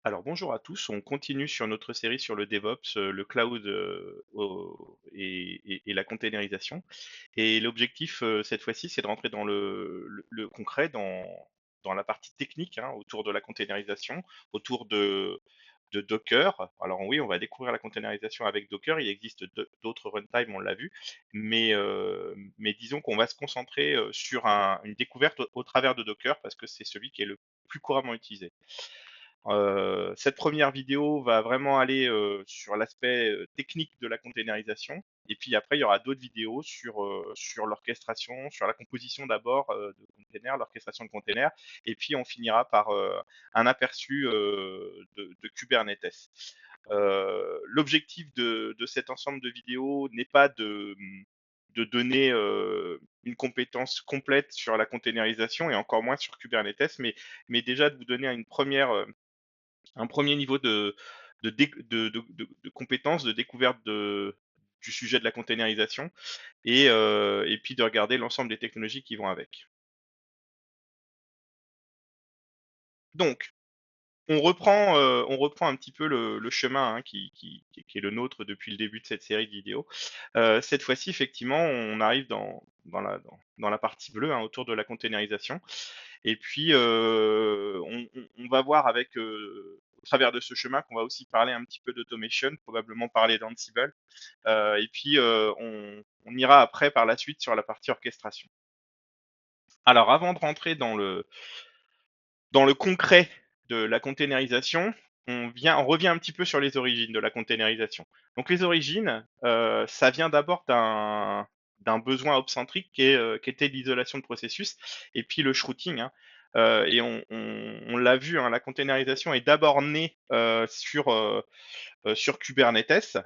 Alors bonjour à tous, on continue sur notre série sur le DevOps, le cloud, et la containerisation. Et l'objectif, cette fois-ci, c'est de rentrer dans le concret, dans la partie technique, hein, autour de la containerisation, autour de Docker. Alors oui, on va découvrir la containerisation avec Docker. Il existe d'autres runtime, on l'a vu, mais disons qu'on va se concentrer sur une découverte au travers de Docker parce que c'est celui qui est le plus couramment utilisé. Cette première vidéo va vraiment aller sur l'aspect technique de la containerisation. Et puis après, il y aura d'autres vidéos sur l'orchestration, sur la composition d'abord de containers, l'orchestration de containers. Et puis on finira par un aperçu de Kubernetes. L'objectif de cet ensemble de vidéos n'est pas de donner une compétence complète sur la containerisation et encore moins sur Kubernetes, mais déjà de vous donner un premier niveau de compétences, de découverte du sujet de la containerisation et puis de regarder l'ensemble des technologies qui vont avec. Donc, on reprend un petit peu le chemin hein, qui est le nôtre depuis le début de cette série de vidéos. Cette fois-ci, effectivement, on arrive dans la partie bleue hein, autour de la containerisation. Et puis, on va voir au travers de ce chemin qu'on va aussi parler un petit peu d'automation, probablement parler d'Ansible. Et puis, on ira après par la suite sur la partie orchestration. Alors, avant de rentrer dans le concret de la containerisation, on revient un petit peu sur les origines de la containerisation. Donc les origines, ça vient d'abord d'un besoin obcentrique qui était l'isolation de processus et puis le shrouting, hein. Et on l'a vu, hein, la containerisation est d'abord née, sur Kubernetes,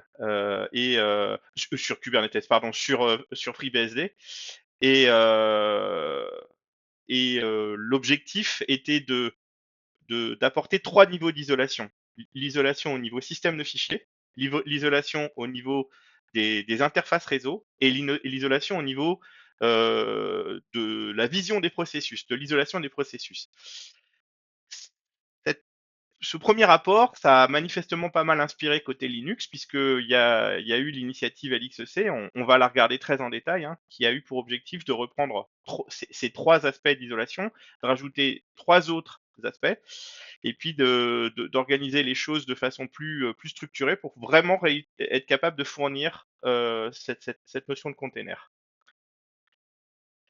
sur Kubernetes, pardon, sur FreeBSD et heu l'objectif était d'apporter 3 niveaux d'isolation. L'isolation au niveau système de fichiers, l'isolation au niveau des interfaces réseau et l'isolation au niveau de la vision des processus, de l'isolation des processus. Cette Ce premier rapport, ça a manifestement pas mal inspiré côté Linux, puisqu'il y a eu l'initiative LXC, on va la regarder très en détail, hein, qui a eu pour objectif de reprendre ces 3 aspects d'isolation, de rajouter 3 autres aspects, et puis d'organiser les choses de façon plus structurée pour vraiment être capable de fournir cette notion de container.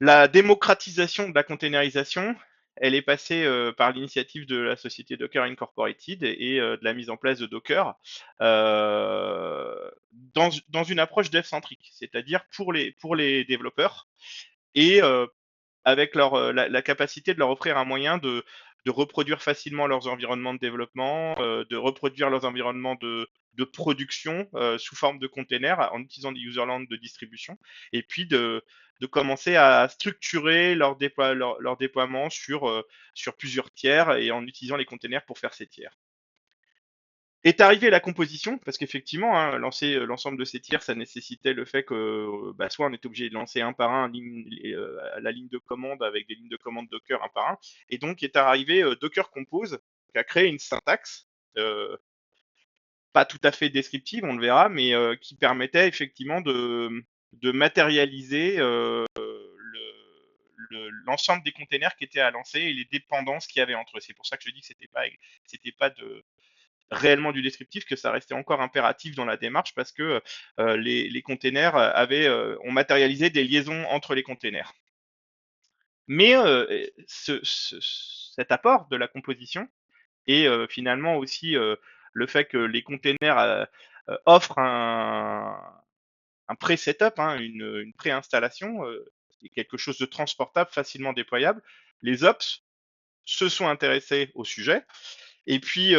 La démocratisation de la containerisation, elle est passée par l'initiative de la société Docker Incorporated et de la mise en place de Docker dans une approche dev-centrique, c'est-à-dire pour les développeurs et avec la capacité de leur offrir un moyen de reproduire facilement leurs environnements de développement, de reproduire leurs environnements de production sous forme de containers en utilisant des userlands de distribution, et puis de commencer à structurer leur déploiement sur plusieurs tiers et en utilisant les containers pour faire ces tiers. Est arrivée la composition, parce qu'effectivement, hein, lancer l'ensemble de ces tiers, ça nécessitait le fait que bah, soit on était obligé de lancer un par un la ligne de commande avec des lignes de commande Docker un par un, et donc est arrivé Docker Compose, qui a créé une syntaxe, euh, pas tout à fait descriptive, on le verra, mais qui permettait effectivement de matérialiser l'ensemble des containers qui étaient à lancer et les dépendances qu'il y avait entre eux. C'est pour ça que je dis que c'était pas réellement du descriptif, que ça restait encore impératif dans la démarche parce que les containers ont matérialisé des liaisons entre les containers. Mais cet apport de la composition et finalement aussi le fait que les containers offrent un pré-setup, hein, une préinstallation, quelque chose de transportable, facilement déployable, les ops se sont intéressés au sujet. Et puis,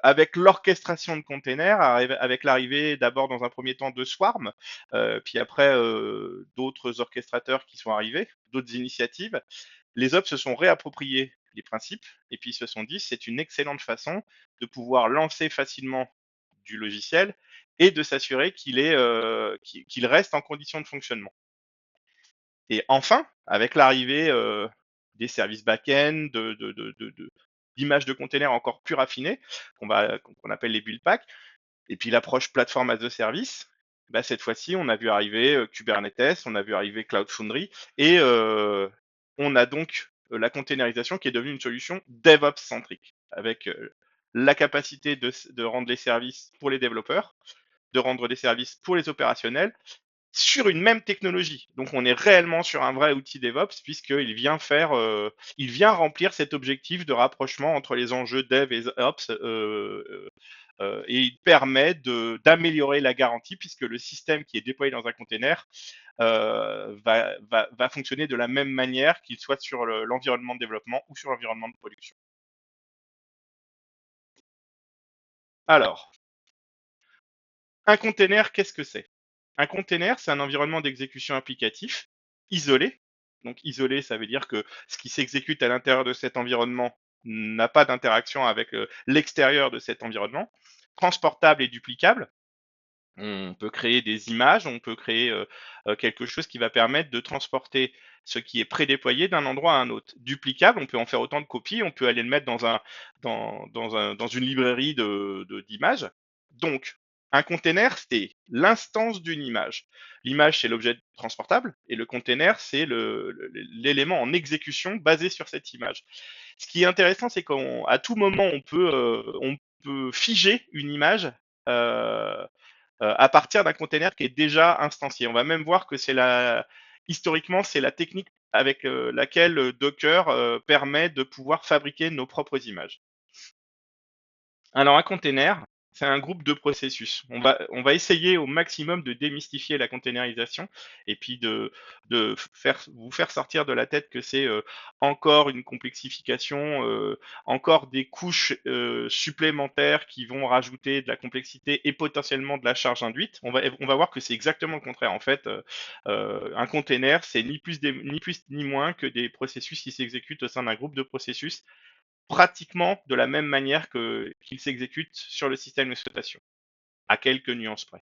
avec l'orchestration de containers, avec l'arrivée d'abord dans un premier temps de Swarm, puis après d'autres orchestrateurs qui sont arrivés, d'autres initiatives, les ops se sont réappropriés les principes et puis ils se sont dit c'est une excellente façon de pouvoir lancer facilement du logiciel et de s'assurer qu'il reste en condition de fonctionnement. Et enfin, avec l'arrivée des services back-end, d'images de containers encore plus raffinées, qu'on appelle les build packs. Et puis l'approche plateforme as a service, bah, cette fois-ci, on a vu arriver Kubernetes, on a vu arriver Cloud Foundry, et on a donc la containerisation qui est devenue une solution DevOps centrique, avec la capacité de rendre les services pour les développeurs, de rendre des services pour les opérationnels, sur une même technologie. Donc on est réellement sur un vrai outil DevOps puisqu'il vient il vient remplir cet objectif de rapprochement entre les enjeux Dev et Ops, et il permet d'améliorer la garantie puisque le système qui est déployé dans un container va fonctionner de la même manière qu'il soit sur l'environnement de développement ou sur l'environnement de production. Alors, un container, qu'est-ce que c'est? Un container, c'est un environnement d'exécution applicatif isolé. Donc isolé, ça veut dire que ce qui s'exécute à l'intérieur de cet environnement n'a pas d'interaction avec l'extérieur de cet environnement, transportable et duplicable. On peut créer des images, on peut créer quelque chose qui va permettre de transporter ce qui est prédéployé d'un endroit à un autre. Duplicable, on peut en faire autant de copies, on peut aller le mettre dans une librairie d'images. Donc, un container, c'est l'instance d'une image. L'image, c'est l'objet transportable, et le container, c'est l'élément en exécution basé sur cette image. Ce qui est intéressant, c'est qu'à tout moment, on peut figer une image euh, à partir d'un container qui est déjà instancié. On va même voir que historiquement, c'est la technique avec laquelle Docker permet de pouvoir fabriquer nos propres images. Alors un container, c'est un groupe de processus. On va essayer au maximum de démystifier la containerisation et puis vous faire sortir de la tête que c'est encore une complexification, encore des couches supplémentaires qui vont rajouter de la complexité et potentiellement de la charge induite. On va voir que c'est exactement le contraire. En fait, un container, c'est ni plus ni moins que des processus qui s'exécutent au sein d'un groupe de processus pratiquement de la même manière qu'il s'exécute sur le système d'exploitation, à quelques nuances près.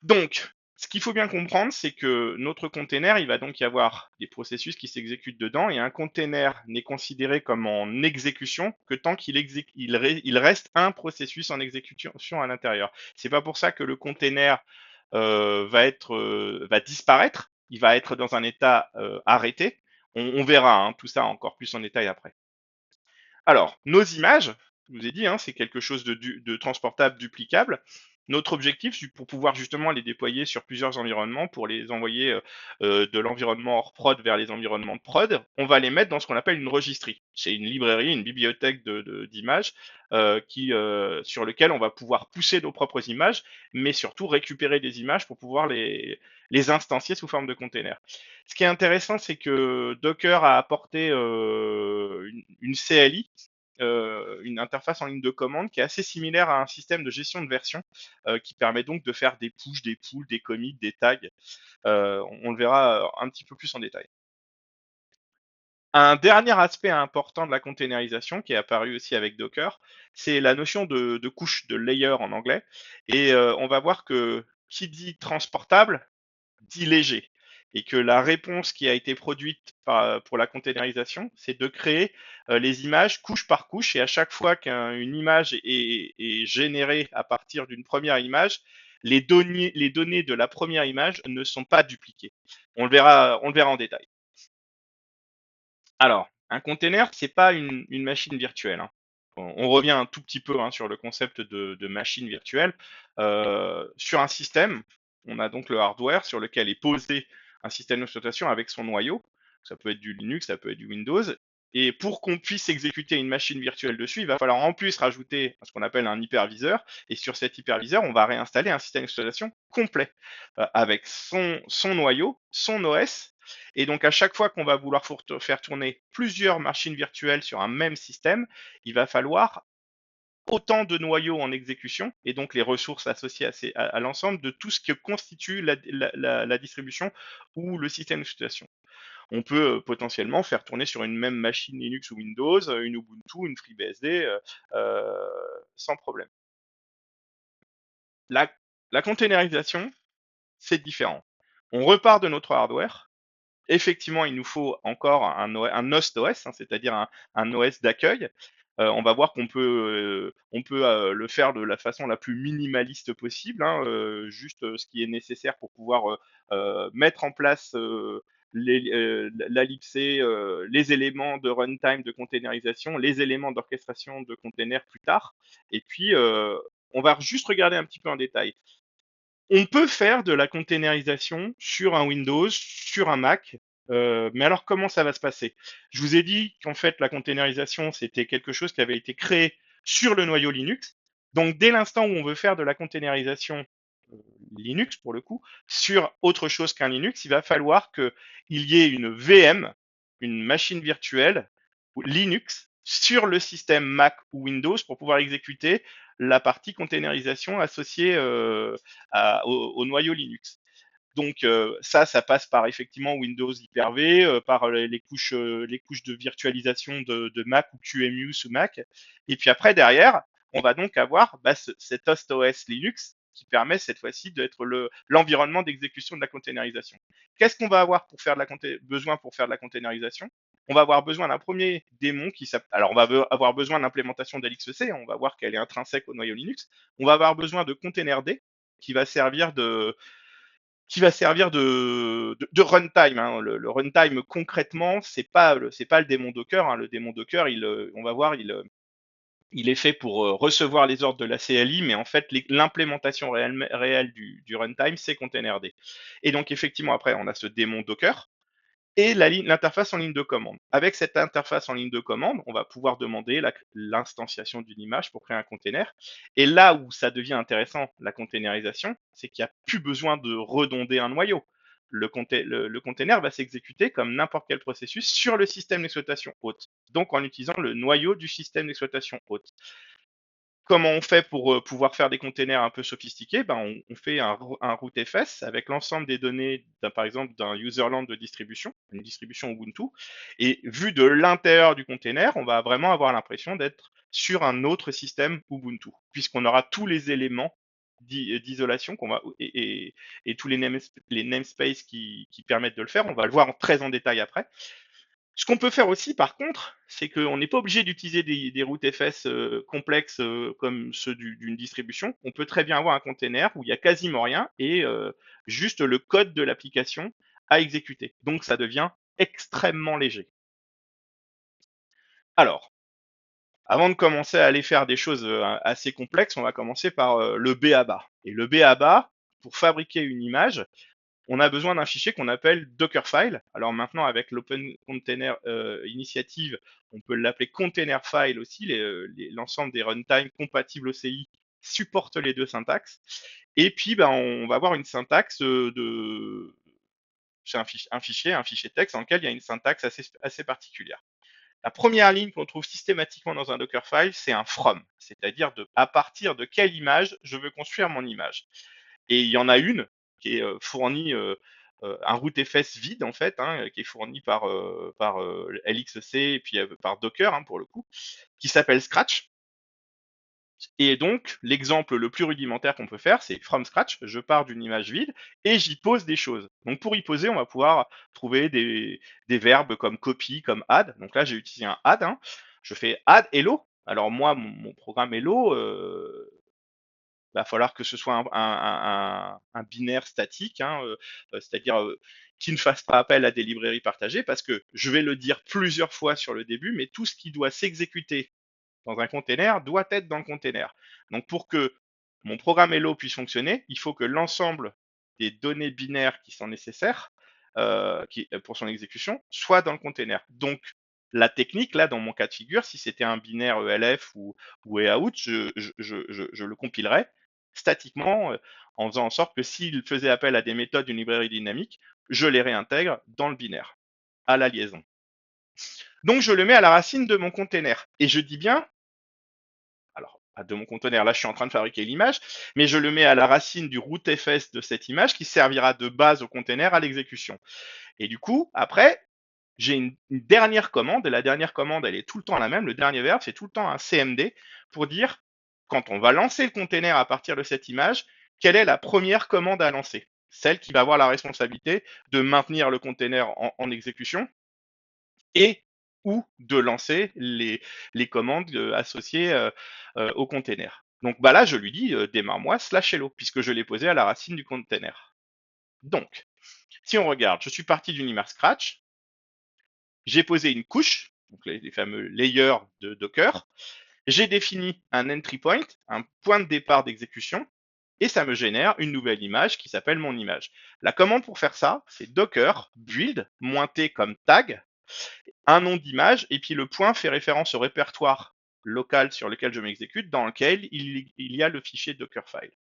Donc, ce qu'il faut bien comprendre, c'est que notre container, il va donc y avoir des processus qui s'exécutent dedans, et un container n'est considéré comme en exécution que tant il reste un processus en exécution à l'intérieur. C'est pas pour ça que le container va disparaître, il va être dans un état arrêté. On verra tout ça encore plus en détail après. Alors, nos images, je vous ai dit, c'est quelque chose de transportable, duplicable. Notre objectif, c'est pour pouvoir justement les déployer sur plusieurs environnements, pour les envoyer de l'environnement hors prod vers les environnements de prod, on va les mettre dans ce qu'on appelle une registry. C'est une librairie, une bibliothèque d'images sur lequel on va pouvoir pousser nos propres images, mais surtout récupérer des images pour pouvoir les instancier sous forme de container. Ce qui est intéressant, c'est que Docker a apporté une CLI, une interface en ligne de commande qui est assez similaire à un système de gestion de version qui permet donc de faire des pushes, des pulls, des commits, des tags. On le verra un petit peu plus en détail. Un dernier aspect important de la containerisation qui est apparu aussi avec Docker, c'est la notion de couche, de layer en anglais. Et on va voir que qui dit transportable dit léger, et que la réponse qui a été produite pour la containerisation, c'est de créer les images couche par couche, et à chaque fois qu'une image est générée à partir d'une première image, les données de la première image ne sont pas dupliquées. On le verra en détail. Alors, un container, c'est pas une machine virtuelle. On revient un tout petit peu sur le concept de machine virtuelle. Sur un système, on a donc le hardware sur lequel est posé un système d'exploitation avec son noyau. Ça peut être du Linux, ça peut être du Windows. Et pour qu'on puisse exécuter une machine virtuelle dessus, il va falloir en plus rajouter ce qu'on appelle un hyperviseur. Et sur cet hyperviseur, on va réinstaller un système d'exploitation complet avec son noyau, son OS. Et donc, à chaque fois qu'on va vouloir faire tourner plusieurs machines virtuelles sur un même système, il va falloir autant de noyaux en exécution, et donc les ressources associées à l'ensemble de tout ce qui constitue la distribution ou le système d'exploitation. On peut potentiellement faire tourner sur une même machine Linux ou Windows, une Ubuntu, une FreeBSD, sans problème. La containerisation, c'est différent. On repart de notre hardware, effectivement, il nous faut encore un host OS, hein, c'est-à-dire un OS d'accueil. On va voir qu'on peut le faire de la façon la plus minimaliste possible, hein, juste, ce qui est nécessaire pour pouvoir, mettre en place, la libc, les éléments de runtime, de containerisation, les éléments d'orchestration de containers plus tard. Et puis, on va juste regarder un petit peu en détail. On peut faire de la containerisation sur un Windows, sur un Mac, mais alors comment ça va se passer? Je vous ai dit qu'en fait la containerisation, c'était quelque chose qui avait été créé sur le noyau Linux. Donc dès l'instant où on veut faire de la containerisation, Linux pour le coup, sur autre chose qu'un Linux, il va falloir qu'il y ait une VM, une machine virtuelle Linux sur le système Mac ou Windows pour pouvoir exécuter la partie containerisation associée au noyau Linux. Donc ça passe par effectivement Windows Hyper-V, par les couches de virtualisation de Mac ou QEMU sous Mac. Et puis après, derrière, on va donc avoir cet host OS Linux qui permet cette fois-ci d'être l'environnement d'exécution de la containerisation. Qu'est-ce qu'on va avoir besoin pour faire de la containerisation? On va avoir besoin d'un premier démon qui s'appelle. Alors, on va avoir besoin d'implémentation d'LXC, on va voir qu'elle est intrinsèque au noyau Linux. On va avoir besoin de containerd qui va servir de runtime, hein. Le runtime concrètement, c'est pas le démon Docker, hein. Le démon Docker, on va voir, il est fait pour recevoir les ordres de la CLI, mais en fait l'implémentation réelle du runtime, c'est containerd. Et donc effectivement après, on a ce démon Docker et l'interface en ligne de commande. Avec cette interface en ligne de commande, on va pouvoir demander l'instanciation d'une image pour créer un container. Et là où ça devient intéressant, la containerisation, c'est qu'il n'y a plus besoin de redonder un noyau. Le container va s'exécuter comme n'importe quel processus sur le système d'exploitation hôte, donc en utilisant le noyau du système d'exploitation hôte. Comment on fait pour pouvoir faire des containers un peu sophistiqués? On fait un rootfs avec l'ensemble des données, par exemple, d'un userland de distribution, une distribution Ubuntu. Et vu de l'intérieur du container, on va vraiment avoir l'impression d'être sur un autre système Ubuntu, puisqu'on aura tous les éléments d'isolation et tous les namespaces qui permettent de le faire. On va le voir très en détail après. Ce qu'on peut faire aussi, par contre, c'est qu'on n'est pas obligé d'utiliser des rootfs complexes comme ceux d'une distribution. On peut très bien avoir un container où il y a quasiment rien et juste le code de l'application à exécuter. Donc ça devient extrêmement léger. Alors, avant de commencer à aller faire des choses assez complexes, on va commencer par le B.A.B.A. Et le B.A.B.A, pour fabriquer une image, on a besoin d'un fichier qu'on appelle Dockerfile. Alors maintenant, avec l'Open Container Initiative, on peut l'appeler Container File aussi. L'ensemble des runtime compatibles OCI supportent les deux syntaxes. Et puis, on va avoir une syntaxe c'est un fichier texte dans lequel il y a une syntaxe assez particulière. La première ligne qu'on trouve systématiquement dans un Dockerfile, c'est un from, c'est-à-dire à partir de quelle image je veux construire mon image. Et il y en a une qui est fournie, un rootfs vide en fait, hein, qui est fourni par LXC et puis par Docker, hein, pour le coup, qui s'appelle Scratch. Et donc, l'exemple le plus rudimentaire qu'on peut faire, c'est from scratch, je pars d'une image vide et j'y pose des choses. Donc pour y poser, on va pouvoir trouver des verbes comme copy, comme add. Donc là, j'ai utilisé un add, hein. Je fais add hello. Alors moi, mon programme hello, va falloir que ce soit un binaire statique, hein, c'est-à-dire qui ne fasse pas appel à des librairies partagées, parce que je vais le dire plusieurs fois sur le début, mais tout ce qui doit s'exécuter dans un container doit être dans le container. Donc pour que mon programme Hello puisse fonctionner, il faut que l'ensemble des données binaires qui sont nécessaires pour son exécution soient dans le container. Donc la technique, là, dans mon cas de figure, si c'était un binaire ELF ou EAOUT, je le compilerais statiquement en faisant en sorte que s'il faisait appel à des méthodes d'une librairie dynamique, je les réintègre dans le binaire, à la liaison. Donc je le mets à la racine de mon container. Et je dis bien, alors pas de mon container, là je suis en train de fabriquer l'image, mais je le mets à la racine du rootfs de cette image qui servira de base au container à l'exécution. Et du coup, après, j'ai une dernière commande, et la dernière commande, elle est tout le temps la même, le dernier verbe, c'est tout le temps un CMD pour dire, quand on va lancer le container à partir de cette image, quelle est la première commande à lancer. celle qui va avoir la responsabilité de maintenir le container en exécution et ou de lancer les commandes associées au container. Donc bah là, je lui dis démarre-moi slash hello, puisque je l'ai posé à la racine du container. Donc, si on regarde, je suis parti d'une image Scratch, j'ai posé une couche, donc les fameux layers de Docker, j'ai défini un entry point, un point de départ d'exécution, et ça me génère une nouvelle image qui s'appelle mon image. La commande pour faire ça, c'est docker build -t comme tag, un nom d'image, et puis le point fait référence au répertoire local sur lequel je m'exécute, dans lequel il y a le fichier Dockerfile.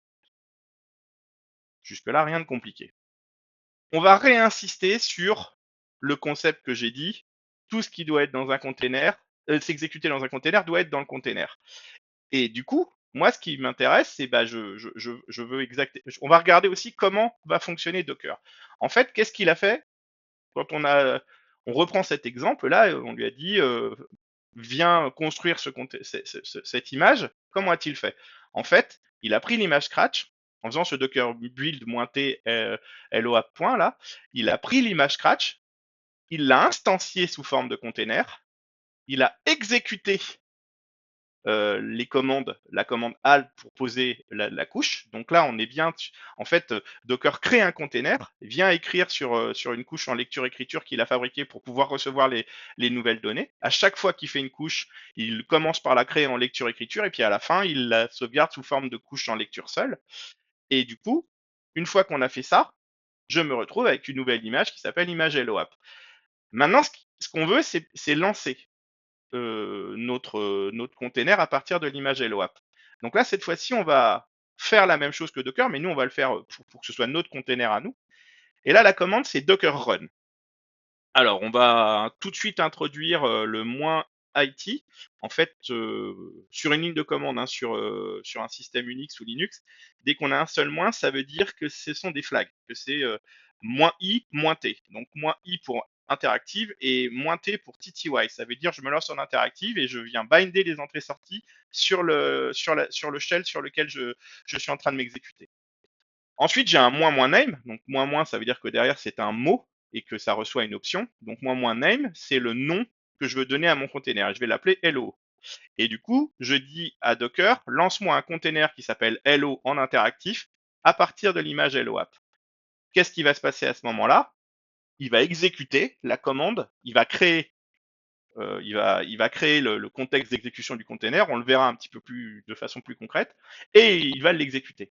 Jusque-là, rien de compliqué. On va réinsister sur le concept que j'ai dit. Tout ce qui doit être dans un container, s'exécuter dans un container doit être dans le container. Et du coup, moi, ce qui m'intéresse, c'est bah, je veux exacter. On va regarder aussi comment va fonctionner Docker. En fait, qu'est-ce qu'il a fait quand on reprend cet exemple-là, on lui a dit viens construire cette image. Comment a-t-il fait? En fait, il a pris l'image Scratch en faisant ce docker build -t loapp point là. Il a pris l'image Scratch, il l'a instancié sous forme de container, il a exécuté les commandes, la commande alt pour poser la couche. Donc là, on est bien. En fait, Docker crée un container, vient écrire sur une couche en lecture-écriture qu'il a fabriquée pour pouvoir recevoir les nouvelles données. À chaque fois qu'il fait une couche, il commence par la créer en lecture-écriture et puis à la fin, il la sauvegarde sous forme de couche en lecture seule. Et du coup, une fois qu'on a fait ça, je me retrouve avec une nouvelle image qui s'appelle image LOAP. Maintenant, ce qu'on veut, c'est lancer notre container à partir de l'image LOAP. Donc là, cette fois-ci, on va faire la même chose que Docker, mais nous, on va le faire pour que ce soit notre container à nous. Et là, la commande, c'est Docker run. Alors, on va tout de suite introduire le -it. En fait, sur une ligne de commande, hein, sur un système Unix ou Linux, dès qu'on a un seul moins, ça veut dire que ce sont des flags, que c'est -i, -t. Donc -i pour interactive et -t pour TTY. Ça veut dire je me lance en interactive et je viens binder les entrées-sorties sur le shell sur lequel je suis en train de m'exécuter. Ensuite, j'ai un -name. Donc ça veut dire que derrière, c'est un mot et que ça reçoit une option. Donc -name, c'est le nom que je veux donner à mon container. Je vais l'appeler hello. Et du coup, je dis à Docker, lance-moi un container qui s'appelle hello en interactif à partir de l'image hello app. Qu'est-ce qui va se passer à ce moment-là? Il va exécuter la commande, il va créer le contexte d'exécution du container, on le verra un petit peu plus de façon plus concrète, et il va l'exécuter.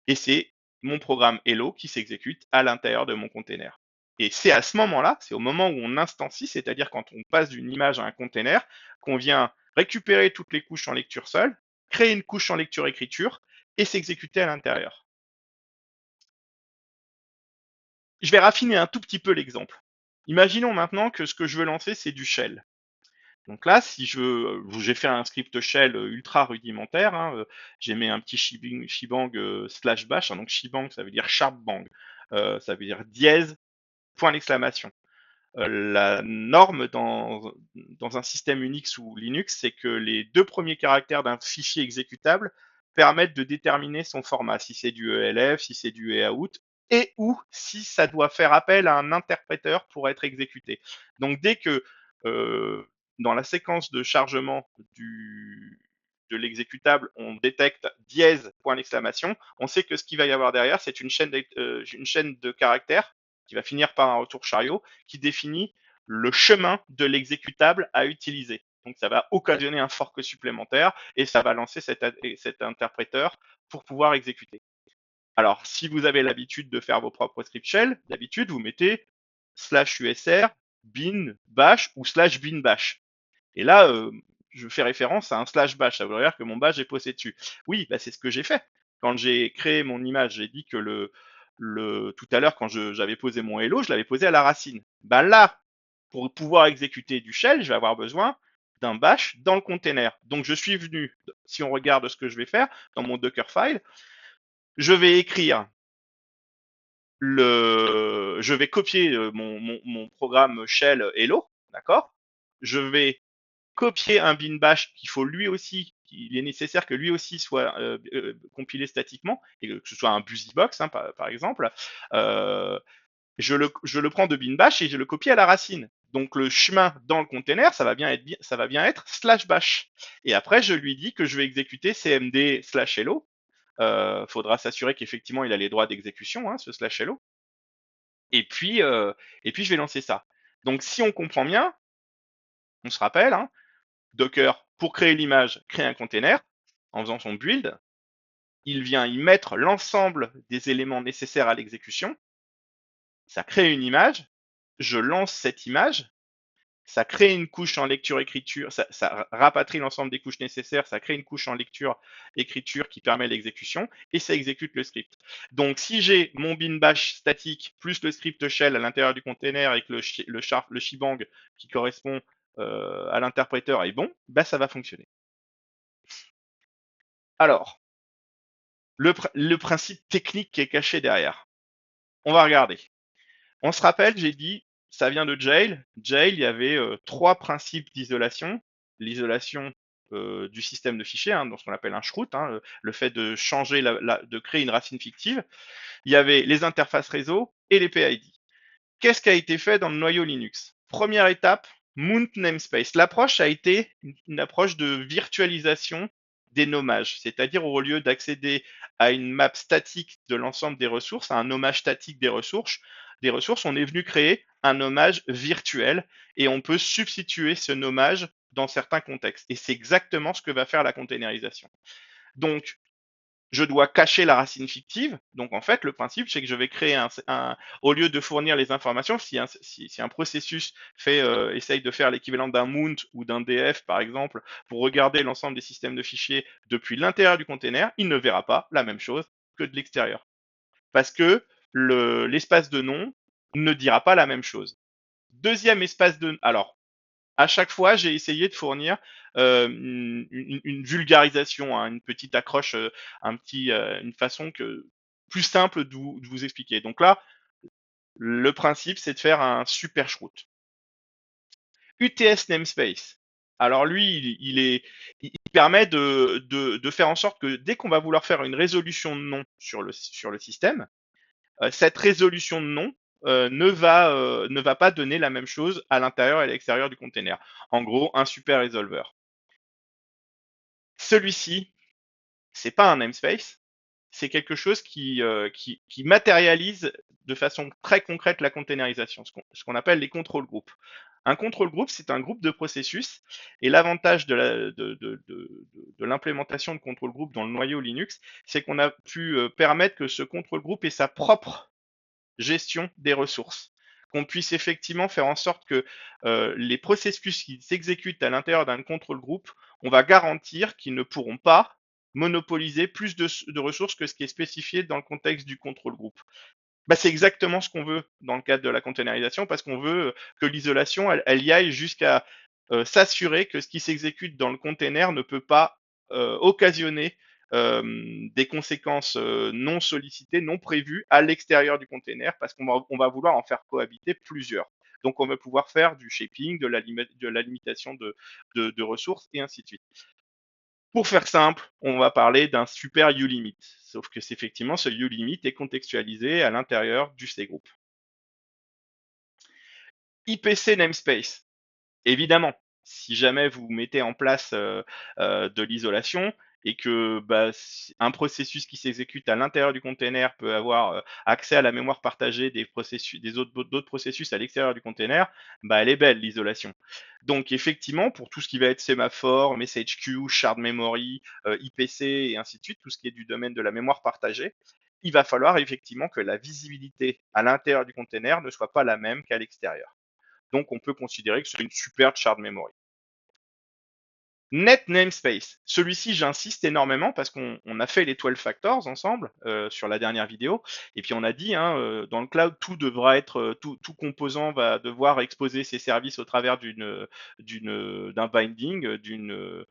Et c'est mon programme Hello qui s'exécute à l'intérieur de mon container. Et c'est à ce moment-là, c'est au moment où on instancie, c'est-à-dire quand on passe d'une image à un container, qu'on vient récupérer toutes les couches en lecture seule, créer une couche en lecture-écriture et s'exécuter à l'intérieur. Je vais raffiner un tout petit peu l'exemple. Imaginons maintenant que ce que je veux lancer, c'est du shell. Donc là, si j'ai fait un script shell ultra rudimentaire, hein, j'ai mis un petit shebang /bash, hein, donc shebang ça veut dire sharp bang, ça veut dire dièse, point d'exclamation. La norme dans un système Unix ou Linux, c'est que les deux premiers caractères d'un fichier exécutable permettent de déterminer son format, si c'est du ELF, si c'est du EOUT, et ou si ça doit faire appel à un interpréteur pour être exécuté. Donc dès que dans la séquence de chargement de l'exécutable, on détecte dièse, point d'exclamation, on sait que ce qu'il va y avoir derrière, c'est une chaîne de caractères qui va finir par un retour chariot qui définit le chemin de l'exécutable à utiliser. Donc ça va occasionner un fork supplémentaire et ça va lancer cet interpréteur pour pouvoir exécuter. Alors, si vous avez l'habitude de faire vos propres script shell, d'habitude, vous mettez /usr, bin, bash ou /bin bash. Et là, je fais référence à un /bash. Ça veut dire que mon bash est posé dessus. Oui, bah, c'est ce que j'ai fait. Quand j'ai créé mon image, j'ai dit que tout à l'heure, quand j'avais posé mon hello, je l'avais posé à la racine. Bah là, pour pouvoir exécuter du shell, je vais avoir besoin d'un bash dans le container. Donc je suis venu, si on regarde ce que je vais faire dans mon Dockerfile, je vais écrire je vais copier mon programme shell hello, d'accord? Je vais copier un bin bash qu'il faut lui aussi il est nécessaire que lui aussi soit compilé statiquement, et que ce soit un BusyBox, hein, par exemple, je le prends de bin bash et je le copie à la racine. Donc le chemin dans le container, ça va bien être slash bash. Et après, je lui dis que je vais exécuter cmd slash hello. Faudra s'assurer qu'effectivement il a les droits d'exécution, hein, ce slash hello. Et puis, je vais lancer ça. Donc si on comprend bien, on se rappelle, hein, Docker, pour créer l'image, crée un container en faisant son build. Il vient y mettre l'ensemble des éléments nécessaires à l'exécution. Ça crée une image. Je lance cette image. Ça crée une couche en lecture-écriture, ça rapatrie l'ensemble des couches nécessaires, ça crée une couche en lecture-écriture qui permet l'exécution, et ça exécute le script. Donc si j'ai mon bin bash statique plus le script shell à l'intérieur du container et que le shebang qui correspond à l'interpréteur est bon, bah ça va fonctionner. Alors, le principe technique qui est caché derrière. On va regarder. On se rappelle, j'ai dit, ça vient de Jail. Jail, il y avait trois principes d'isolation. L'isolation du système de fichiers, hein, dans ce qu'on appelle un shroot, hein, le fait de changer, de créer une racine fictive. Il y avait les interfaces réseau et les PID. Qu'est-ce qui a été fait dans le noyau Linux? Première étape, Mount Namespace. L'approche a été une approche de virtualisation des nommages, c'est-à-dire au lieu d'accéder à une map statique de l'ensemble des ressources, à un nommage statique des ressources, on est venu créer un nommage virtuel et on peut substituer ce nommage dans certains contextes. Et c'est exactement ce que va faire la containerisation. Donc, je dois cacher la racine fictive. Donc en fait, le principe, c'est que je vais créer au lieu de fournir les informations, si un processus essaye de faire l'équivalent d'un mount ou d'un df, par exemple, pour regarder l'ensemble des systèmes de fichiers depuis l'intérieur du container, il ne verra pas la même chose que de l'extérieur. Parce que l'espace de nom ne dira pas la même chose. Deuxième espace de... Alors, à chaque fois, j'ai essayé de fournir une vulgarisation, hein, une petite accroche, une façon plus simple de vous expliquer. Donc là, le principe, c'est de faire un super shroot. UTS namespace. Alors lui, il permet de faire en sorte que dès qu'on va vouloir faire une résolution de nom sur le système, cette résolution de nom ne va pas donner la même chose à l'intérieur et à l'extérieur du container. En gros, un super resolver. Celui-ci, c'est pas un namespace, c'est quelque chose qui matérialise de façon très concrète la containerisation, ce qu'on appelle les control groups. Un control group, c'est un groupe de processus, et l'avantage de l'implémentation de control group dans le noyau Linux, c'est qu'on a pu permettre que ce control group ait sa propre gestion des ressources. Qu'on puisse effectivement faire en sorte que les processus qui s'exécutent à l'intérieur d'un control group, on va garantir qu'ils ne pourront pas monopoliser plus de ressources que ce qui est spécifié dans le contexte du control group. Bah, c'est exactement ce qu'on veut dans le cadre de la containerisation, parce qu'on veut que l'isolation, elle y aille jusqu'à s'assurer que ce qui s'exécute dans le container ne peut pas occasionner des conséquences non sollicitées, non prévues à l'extérieur du container, parce qu'on va vouloir en faire cohabiter plusieurs. Donc on va pouvoir faire du shaping, de la limitation de ressources, et ainsi de suite. Pour faire simple, on va parler d'un super ulimit. Sauf que c'est effectivement ce ulimit est contextualisé à l'intérieur du cgroup. IPC namespace. Évidemment, si jamais vous mettez en place de l'isolation et que un processus qui s'exécute à l'intérieur du container peut avoir accès à la mémoire partagée d'autres processus à l'extérieur du container, elle est belle l'isolation. Donc effectivement, pour tout ce qui va être sémaphore, message queue, shard memory, IPC et ainsi de suite, tout ce qui est du domaine de la mémoire partagée, il va falloir effectivement que la visibilité à l'intérieur du container ne soit pas la même qu'à l'extérieur. Donc, on peut considérer que c'est une super shard memory. Net namespace. Celui-ci, j'insiste énormément parce qu'on a fait les 12 factors ensemble sur la dernière vidéo. Et puis, on a dit, hein, dans le cloud, tout devra être, tout composant va devoir exposer ses services au travers d'un binding, d'une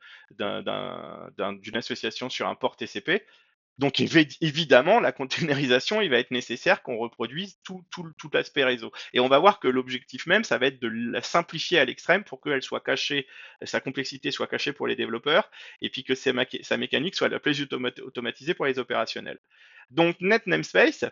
association sur un port TCP. Donc évidemment, la containerisation, il va être nécessaire qu'on reproduise tout l'aspect réseau. Et on va voir que l'objectif même, ça va être de la simplifier à l'extrême pour qu'elle soit cachée, sa complexité soit cachée pour les développeurs, et puis que sa mécanique soit la plus automatisée pour les opérationnels. Donc Net Namespace,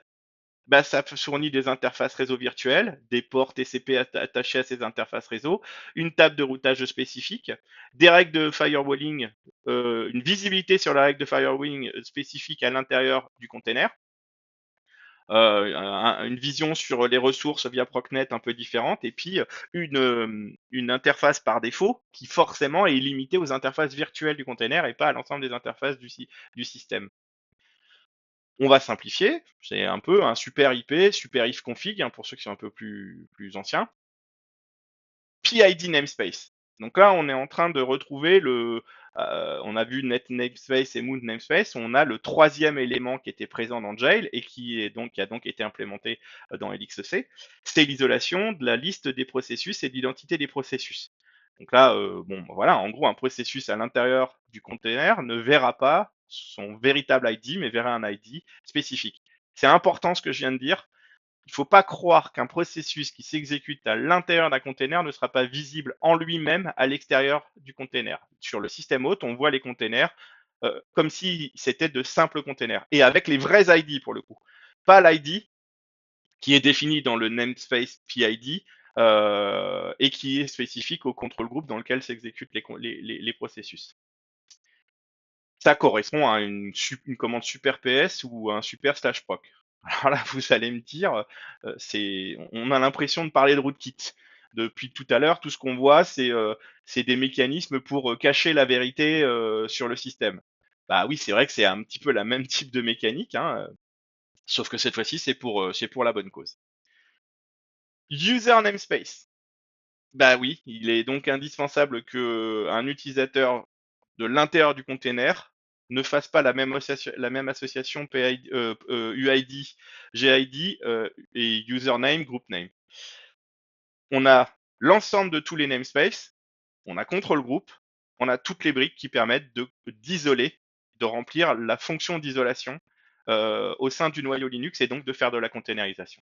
bah, ça fournit des interfaces réseau virtuelles, des ports TCP attachés à ces interfaces réseau, une table de routage spécifique, des règles de firewalling, une visibilité sur la règle de firewalling spécifique à l'intérieur du container, une vision sur les ressources via Procnet un peu différente, et puis une interface par défaut qui forcément est limitée aux interfaces virtuelles du container et pas à l'ensemble des interfaces du système. On va simplifier, c'est un peu un super IP, super if config, hein, pour ceux qui sont un peu plus anciens. PID namespace. Donc là, on est en train de retrouver on a vu Net namespace et Moon namespace, on a le troisième élément qui était présent dans Jail et qui a donc été implémenté dans LXC, c'est l'isolation de la liste des processus et de l'identité des processus. Donc là, bon, voilà, en gros, un processus à l'intérieur du container ne verra pas son véritable ID, mais verra un ID spécifique. C'est important ce que je viens de dire. Il ne faut pas croire qu'un processus qui s'exécute à l'intérieur d'un container ne sera pas visible en lui-même à l'extérieur du container. Sur le système hôte, on voit les containers comme si c'était de simples containers et avec les vrais ID pour le coup. Pas l'ID qui est défini dans le namespace PID et qui est spécifique au contrôle groupe dans lequel s'exécutent les processus. Ça correspond à une commande super PS ou un super slash proc. Alors là, vous allez me dire, on a l'impression de parler de rootkit. Depuis tout à l'heure, tout ce qu'on voit, c'est des mécanismes pour cacher la vérité sur le système. Bah oui, c'est vrai que c'est un petit peu la même type de mécanique, hein, sauf que cette fois-ci, c'est pour la bonne cause. User namespace. Bah oui, il est donc indispensable que un utilisateur de l'intérieur du container ne fasse pas la même association PID, UID, GID et username, group name. On a l'ensemble de tous les namespaces, on a control group, on a toutes les briques qui permettent d'isoler, de remplir la fonction d'isolation au sein du noyau Linux et donc de faire de la containerisation.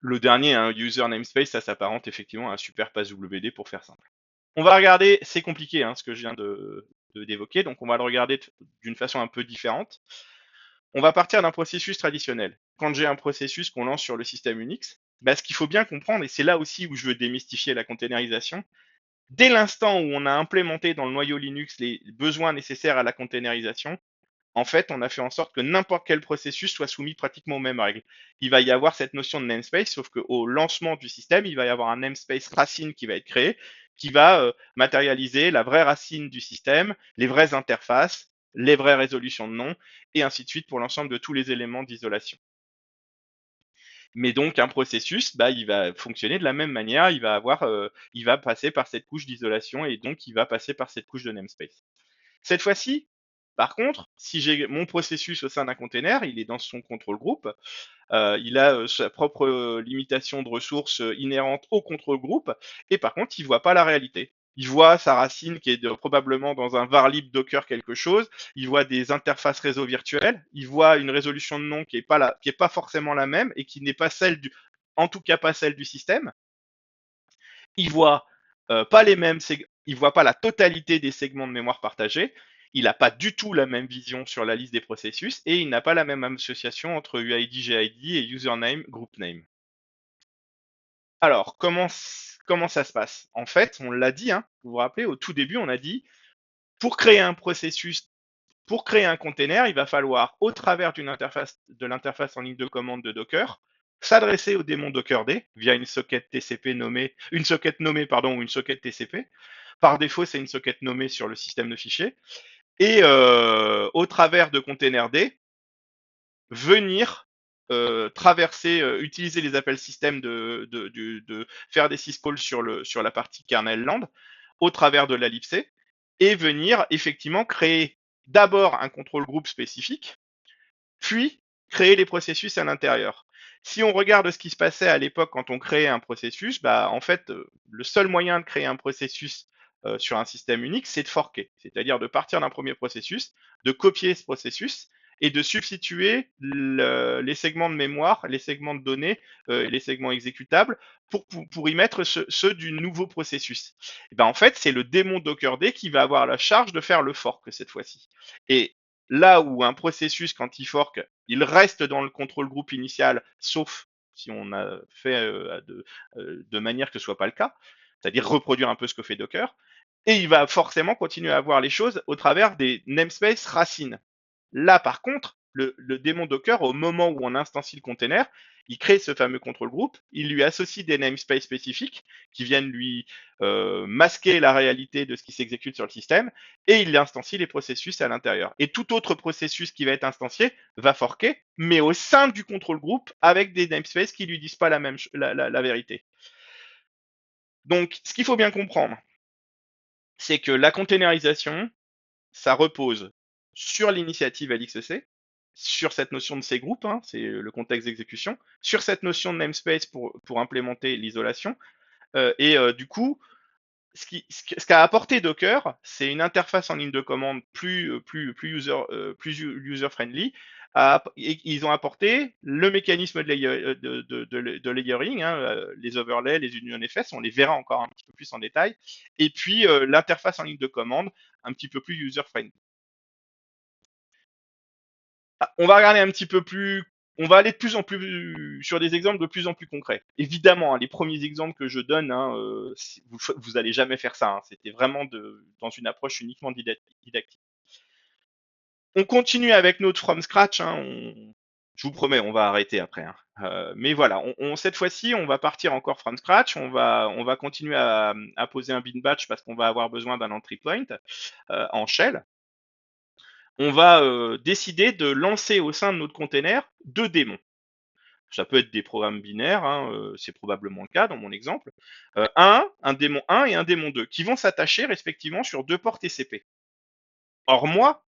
Le dernier, un user namespace, ça s'apparente effectivement à un super pass WD pour faire simple. On va regarder, c'est compliqué hein, ce que je viens d'évoquer, donc on va le regarder d'une façon un peu différente. On va partir d'un processus traditionnel. Quand j'ai un processus qu'on lance sur le système Unix, bah, ce qu'il faut bien comprendre, et c'est là aussi où je veux démystifier la containerisation, dès l'instant où on a implémenté dans le noyau Linux les besoins nécessaires à la containerisation, en fait, on a fait en sorte que n'importe quel processus soit soumis pratiquement aux mêmes règles. Il va y avoir cette notion de namespace, sauf qu'au lancement du système, il va y avoir un namespace racine qui va être créé, qui va matérialiser la vraie racine du système, les vraies interfaces, les vraies résolutions de noms, et ainsi de suite pour l'ensemble de tous les éléments d'isolation. Mais donc un processus, bah, il va fonctionner de la même manière, il va passer par cette couche d'isolation et donc il va passer par cette couche de namespace. Cette fois-ci, par contre, si j'ai mon processus au sein d'un container, il est dans son contrôle groupe, il a sa propre limitation de ressources inhérente au contrôle groupe, et par contre, il voit pas la réalité. Il voit sa racine qui est probablement dans un var lib docker quelque chose, il voit des interfaces réseau virtuelles, il voit une résolution de nom qui est pas forcément la même et qui n'est pas en tout cas pas celle du système. Il voit pas les mêmes, il voit pas la totalité des segments de mémoire partagés. Il n'a pas du tout la même vision sur la liste des processus et il n'a pas la même association entre UID, GID et username, group name. Alors, comment ça se passe? En fait, on l'a dit, hein, vous vous rappelez, au tout début, on a dit, pour créer un processus, pour créer un container, il va falloir, au travers de l'interface en ligne de commande de Docker, s'adresser au démon Dockerd via une socket TCP nommée, une socket nommée, pardon, ou une socket TCP. Par défaut, c'est une socket nommée sur le système de fichiers. Et au travers de containerd, venir traverser, utiliser les appels système de faire des syscalls sur la partie kernel land au travers de la libc et venir effectivement créer d'abord un contrôle groupe spécifique, puis créer les processus à l'intérieur. Si on regarde ce qui se passait à l'époque quand on créait un processus, bah en fait, le seul moyen de créer un processus sur un système unique, c'est de forker, c'est-à-dire de partir d'un premier processus, de copier ce processus et de substituer les segments de mémoire, les segments de données, les segments exécutables pour y mettre ceux du nouveau processus. Et ben en fait, c'est le démon Docker qui va avoir la charge de faire le fork cette fois-ci. Et là où un processus, quand il fork, il reste dans le contrôle groupe initial, sauf si on a fait de manière que ce soit pas le cas, c'est-à-dire reproduire un peu ce que fait Docker, et il va forcément continuer à voir les choses au travers des namespaces racines. Là, par contre, le démon Docker, au moment où on instancie le container, il crée ce fameux contrôle groupe, il lui associe des namespaces spécifiques qui viennent lui masquer la réalité de ce qui s'exécute sur le système, et il instancie les processus à l'intérieur. Et tout autre processus qui va être instancié va forker, mais au sein du contrôle groupe, avec des namespaces qui lui disent pas la vérité. Donc, ce qu'il faut bien comprendre, c'est que la containerisation, ça repose sur l'initiative LXC, sur cette notion de C-group, hein, c'est le contexte d'exécution, sur cette notion de namespace pour implémenter l'isolation. Du coup, ce qu'a apporté Docker, c'est une interface en ligne de commande plus user friendly. Et ils ont apporté le mécanisme de layering, hein, les overlays, les union FS, on les verra encore un petit peu plus en détail, et puis l'interface en ligne de commande un petit peu plus user friendly. On va regarder un petit peu plus. On va aller de plus en plus sur des exemples de plus en plus concrets. Évidemment, hein, les premiers exemples que je donne, hein, vous allez jamais faire ça. Hein, c'était vraiment dans une approche uniquement didactique. On continue avec notre from scratch. Hein, je vous promets, on va arrêter après. Hein. Mais voilà, cette fois-ci, on va partir encore from scratch. On va continuer à poser un bin batch parce qu'on va avoir besoin d'un entry point en shell. On va décider de lancer au sein de notre container 2 démons. Ça peut être des programmes binaires, hein, c'est probablement le cas dans mon exemple. Un démon 1 et un démon 2, qui vont s'attacher respectivement sur 2 ports TCP. Or moi,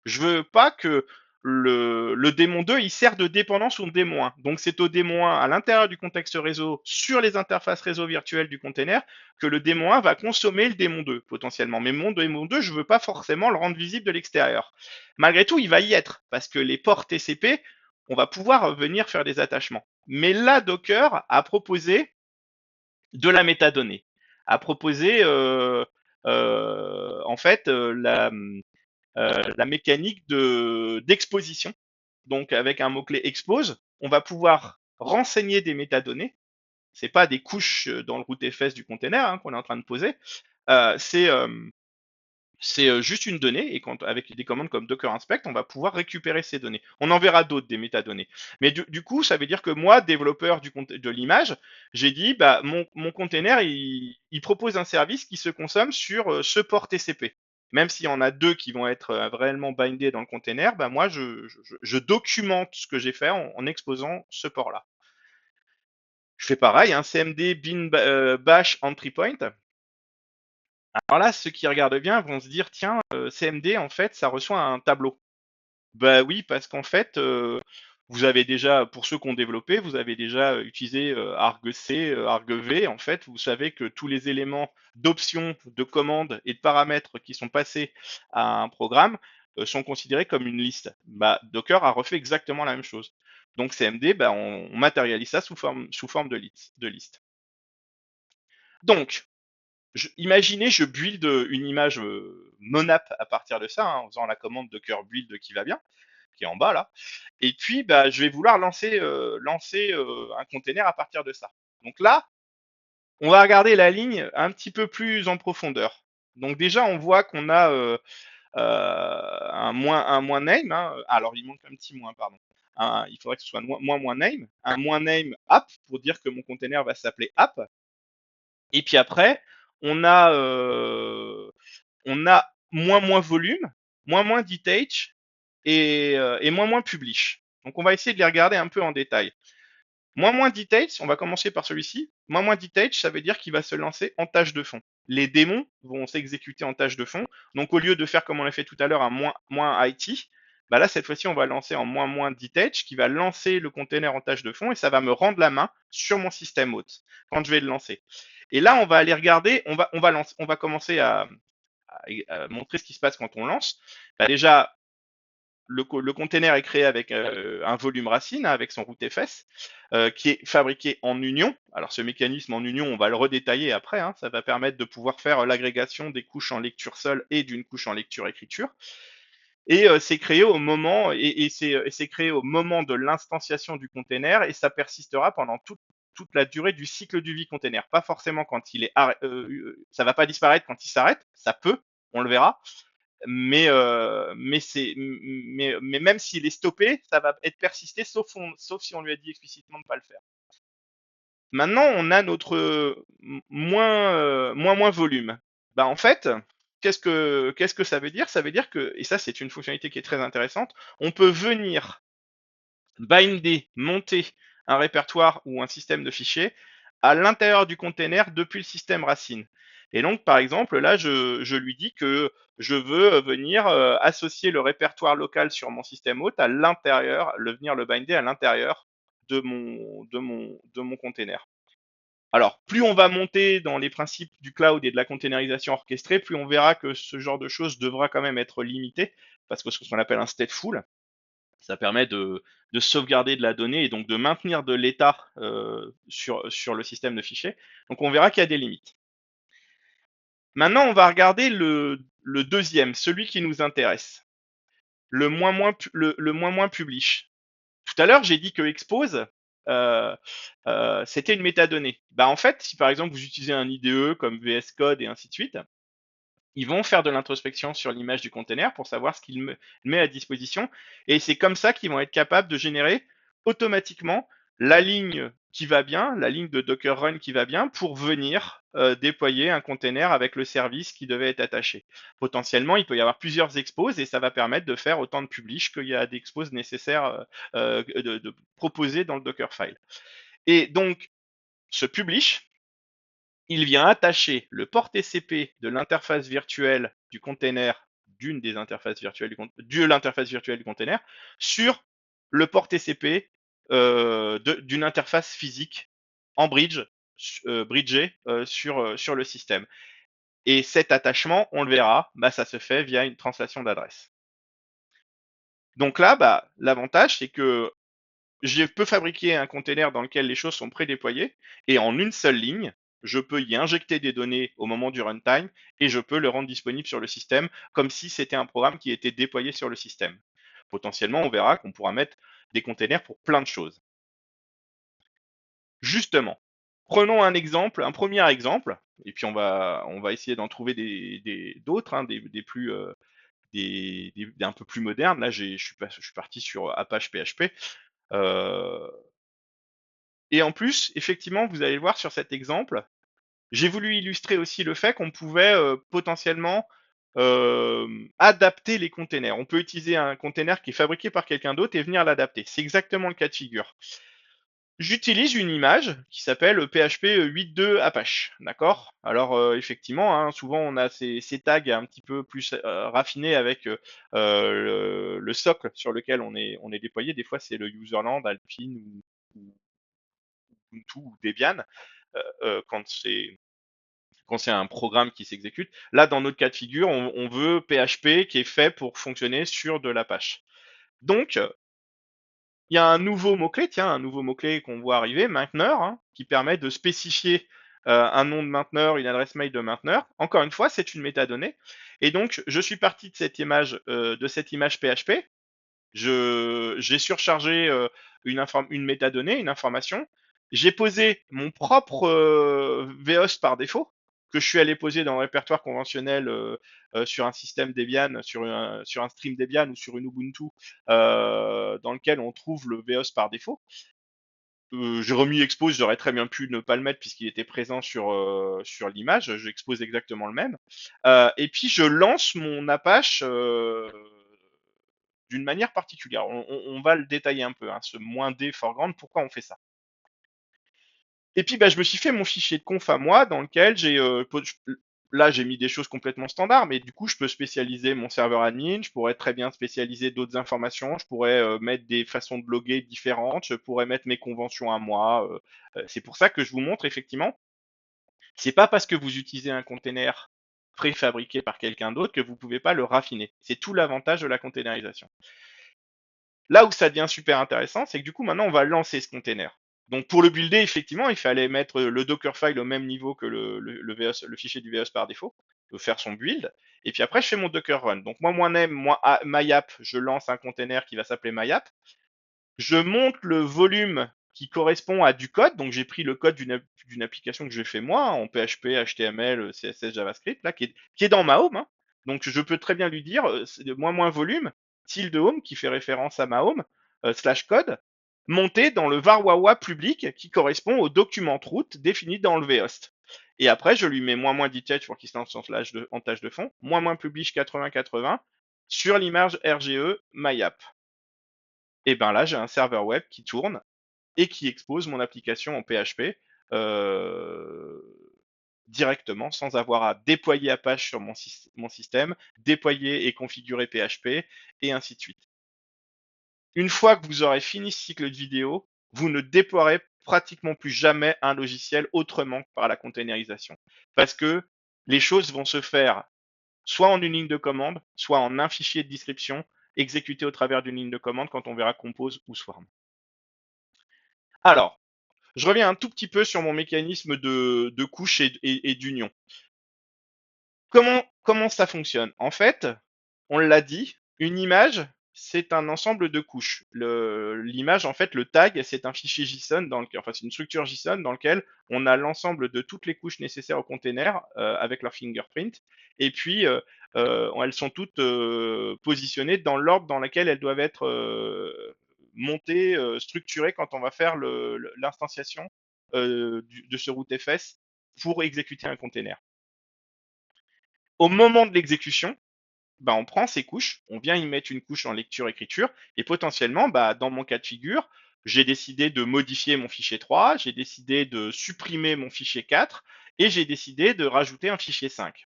je veux pas que le démon 2 il sert de dépendance au démon 1. Donc c'est au démon 1 à l'intérieur du contexte réseau, sur les interfaces réseau virtuelles du container, que le démon 1 va consommer le démon 2 potentiellement. Mais mon démon 2, je veux pas forcément le rendre visible de l'extérieur. Malgré tout, il va y être, parce que les ports TCP, on va pouvoir venir faire des attachements. Mais là, Docker a proposé de la métadonnée, a proposé en fait la mécanique d'exposition. Donc avec un mot-clé expose, on va pouvoir renseigner des métadonnées. C'est pas des couches dans le routefs du container hein, qu'on est en train de poser. C'est juste une donnée et avec des commandes comme docker inspect, on va pouvoir récupérer ces données. On en verra d'autres des métadonnées. Mais du coup, ça veut dire que moi, développeur de l'image, j'ai dit, bah, mon container, il propose un service qui se consomme sur ce port TCP. Même s'il y en a 2 qui vont être réellement bindés dans le container, bah, moi, je documente ce que j'ai fait en exposant ce port-là. Je fais pareil, hein, cmd bin bash entry point. Alors là, ceux qui regardent bien vont se dire, tiens, CMD, en fait, ça reçoit un tableau. Bah oui, parce qu'en fait, vous avez déjà, pour ceux qui ont développé, vous avez déjà utilisé argc, argv. En fait, vous savez que tous les éléments d'options, de commandes et de paramètres qui sont passés à un programme sont considérés comme une liste. Bah, Docker a refait exactement la même chose. Donc CMD, bah, on matérialise ça sous forme de liste. Donc, imaginez, je build une image monap à partir de ça, hein, en faisant la commande docker build qui va bien, qui est en bas là. Et puis, bah, je vais vouloir lancer un container à partir de ça. Donc là, on va regarder la ligne un petit peu plus en profondeur. Donc déjà, on voit qu'on a un moins name. Hein. Alors, il manque un petit moins, pardon. Il faudrait que ce soit moins name. Un moins name app pour dire que mon container va s'appeler app. Et puis après, on a moins volume, moins detach et moins publish. Donc on va essayer de les regarder un peu en détail. Moins detach, on va commencer par celui-ci. Moins detach, ça veut dire qu'il va se lancer en tâche de fond. Les démons vont s'exécuter en tâche de fond. Donc au lieu de faire comme on l'a fait tout à l'heure un moins IT, bah là cette fois-ci on va lancer en moins detach qui va lancer le container en tâche de fond et ça va me rendre la main sur mon système hôte quand je vais le lancer. Et là, on va aller regarder, on va commencer à montrer ce qui se passe quand on lance. Bah, déjà, le container est créé avec un volume racine, hein, avec son routefs, qui est fabriqué en union. Alors ce mécanisme en union, on va le redétailler après, hein, ça va permettre de pouvoir faire l'agrégation des couches en lecture seule et d'une couche en lecture écriture. Et c'est créé au moment c'est créé au moment de l'instanciation du container et ça persistera pendant toute la durée du cycle du vie container. Pas forcément quand il est ça va pas disparaître quand il s'arrête, ça peut, on le verra, mais même s'il est stoppé, ça va être persisté, sauf si on lui a dit explicitement de ne pas le faire. Maintenant, on a notre moins volume. Bah en fait, qu'est-ce que ça veut dire? Ça veut dire que, et ça c'est une fonctionnalité qui est très intéressante, on peut venir binder, monter un répertoire ou un système de fichiers à l'intérieur du container depuis le système racine. Et donc, par exemple, là, je lui dis que je veux venir associer le répertoire local sur mon système hôte à l'intérieur, venir le binder à l'intérieur de mon container. Alors, plus on va monter dans les principes du cloud et de la containerisation orchestrée, plus on verra que ce genre de choses devra quand même être limité, parce que ce qu'on appelle un stateful, ça permet de sauvegarder de la donnée et donc de maintenir de l'état sur le système de fichiers. Donc on verra qu'il y a des limites. Maintenant, on va regarder le deuxième, celui qui nous intéresse, le moins publish. Tout à l'heure, j'ai dit que expose, euh, c'était une métadonnée. Bah, en fait, si par exemple vous utilisez un IDE comme VS Code et ainsi de suite, ils vont faire de l'introspection sur l'image du container pour savoir ce qu'il met à disposition. Et c'est comme ça qu'ils vont être capables de générer automatiquement la ligne qui va bien, la ligne de Docker Run qui va bien pour venir déployer un container avec le service qui devait être attaché. Potentiellement, il peut y avoir plusieurs expos et ça va permettre de faire autant de publish qu'il y a d'expos nécessaires de proposer dans le Dockerfile. Et donc, ce publish, il vient attacher le port TCP de l'interface virtuelle du container, d'une des interfaces virtuelles de l'interface virtuelle du container, sur le port TCP d'une interface physique en bridge, bridgé sur le système. Et cet attachement, on le verra, bah, ça se fait via une translation d'adresse. Donc là, bah, l'avantage, c'est que je peux fabriquer un container dans lequel les choses sont prédéployées et en une seule ligne, je peux y injecter des données au moment du runtime et je peux le rendre disponible sur le système comme si c'était un programme qui était déployé sur le système. Potentiellement, on verra qu'on pourra mettre des containers pour plein de choses. Justement, prenons un exemple, un premier exemple, et puis on va essayer d'en trouver d'autres, hein, des plus un peu plus modernes. Là, je suis parti sur Apache PHP. Et en plus, effectivement, vous allez le voir sur cet exemple, j'ai voulu illustrer aussi le fait qu'on pouvait potentiellement adapter les containers. On peut utiliser un container qui est fabriqué par quelqu'un d'autre et venir l'adapter. C'est exactement le cas de figure. J'utilise une image qui s'appelle PHP 8.2 Apache, d'accord? Alors effectivement, hein, souvent on a ces tags un petit peu plus raffinés avec le socle sur lequel on est déployé. Des fois c'est le userland, Alpine ou Ubuntu ou Debian quand c'est un programme qui s'exécute. Là, dans notre cas de figure, on veut PHP qui est fait pour fonctionner sur de l'Apache. Donc, il y a un nouveau mot-clé, tiens, un nouveau mot-clé qu'on voit arriver, mainteneur, hein, qui permet de spécifier un nom de mainteneur, une adresse mail de mainteneur. Encore une fois, c'est une métadonnée. Et donc, je suis parti de cette image PHP. J'ai surchargé une métadonnée, une information. J'ai posé mon propre VHOST par défaut, que je suis allé poser dans le répertoire conventionnel sur un système Debian, sur un stream Debian ou sur une Ubuntu, dans lequel on trouve le VHOST par défaut. J'ai remis expose, j'aurais très bien pu ne pas le mettre puisqu'il était présent sur l'image. J'expose exactement le même. Et puis je lance mon Apache d'une manière particulière. On va le détailler un peu, hein, ce -d foreground, pourquoi on fait ça. Et puis bah, je me suis fait mon fichier de conf à moi dans lequel là j'ai mis des choses complètement standards, mais du coup je peux spécialiser mon serveur admin, je pourrais très bien spécialiser d'autres informations, je pourrais mettre des façons de loguer différentes, je pourrais mettre mes conventions à moi. C'est pour ça que je vous montre effectivement C'est pas parce que vous utilisez un container préfabriqué par quelqu'un d'autre que vous pouvez pas le raffiner. C'est tout l'avantage de la containerisation. Là où ça devient super intéressant, c'est que du coup, maintenant, on va lancer ce container. Donc, pour le builder, effectivement, il fallait mettre le Dockerfile au même niveau que le VS, le fichier du VS par défaut, faire son build. Et puis après, je fais mon Docker run. Donc, moi, MyApp, je lance un container qui va s'appeler MyApp. Je monte le volume qui correspond à du code. Donc, j'ai pris le code d'une application que j'ai fait moi, en PHP, HTML, CSS, JavaScript, là, qui est dans ma home, hein. Donc, je peux très bien lui dire, c'est de moins volume, tilde home, qui fait référence à ma home, slash code, monté dans le var public qui correspond au document route défini dans le vhost. Et après, je lui mets moins detach pour qu'il se lance en tâche de fond, moins publish 80-80 sur l'image RGE MyApp. Et ben là, j'ai un serveur web qui tourne et qui expose mon application en PHP euh, directement sans avoir à déployer Apache sur mon système, déployer et configurer PHP et ainsi de suite. Une fois que vous aurez fini ce cycle de vidéo, vous ne déploierez pratiquement plus jamais un logiciel autrement que par la containerisation. Parce que les choses vont se faire soit en une ligne de commande, soit en un fichier de description exécuté au travers d'une ligne de commande quand on verra compose ou swarm. Alors, je reviens un tout petit peu sur mon mécanisme de couche et d'union. Comment ça fonctionne? En fait, on l'a dit, une image, c'est un ensemble de couches. L'image, en fait, le tag, c'est un fichier JSON enfin, c'est une structure JSON dans lequel on a l'ensemble de toutes les couches nécessaires au container avec leur fingerprint. Et puis, elles sont toutes positionnées dans l'ordre dans lequel elles doivent être montées, structurées quand on va faire l'instanciation de ce routefs pour exécuter un container. Au moment de l'exécution, bah, on prend ces couches, on vient y mettre une couche en lecture-écriture, et potentiellement, bah, dans mon cas de figure, j'ai décidé de modifier mon fichier 3, j'ai décidé de supprimer mon fichier 4, et j'ai décidé de rajouter un fichier 5.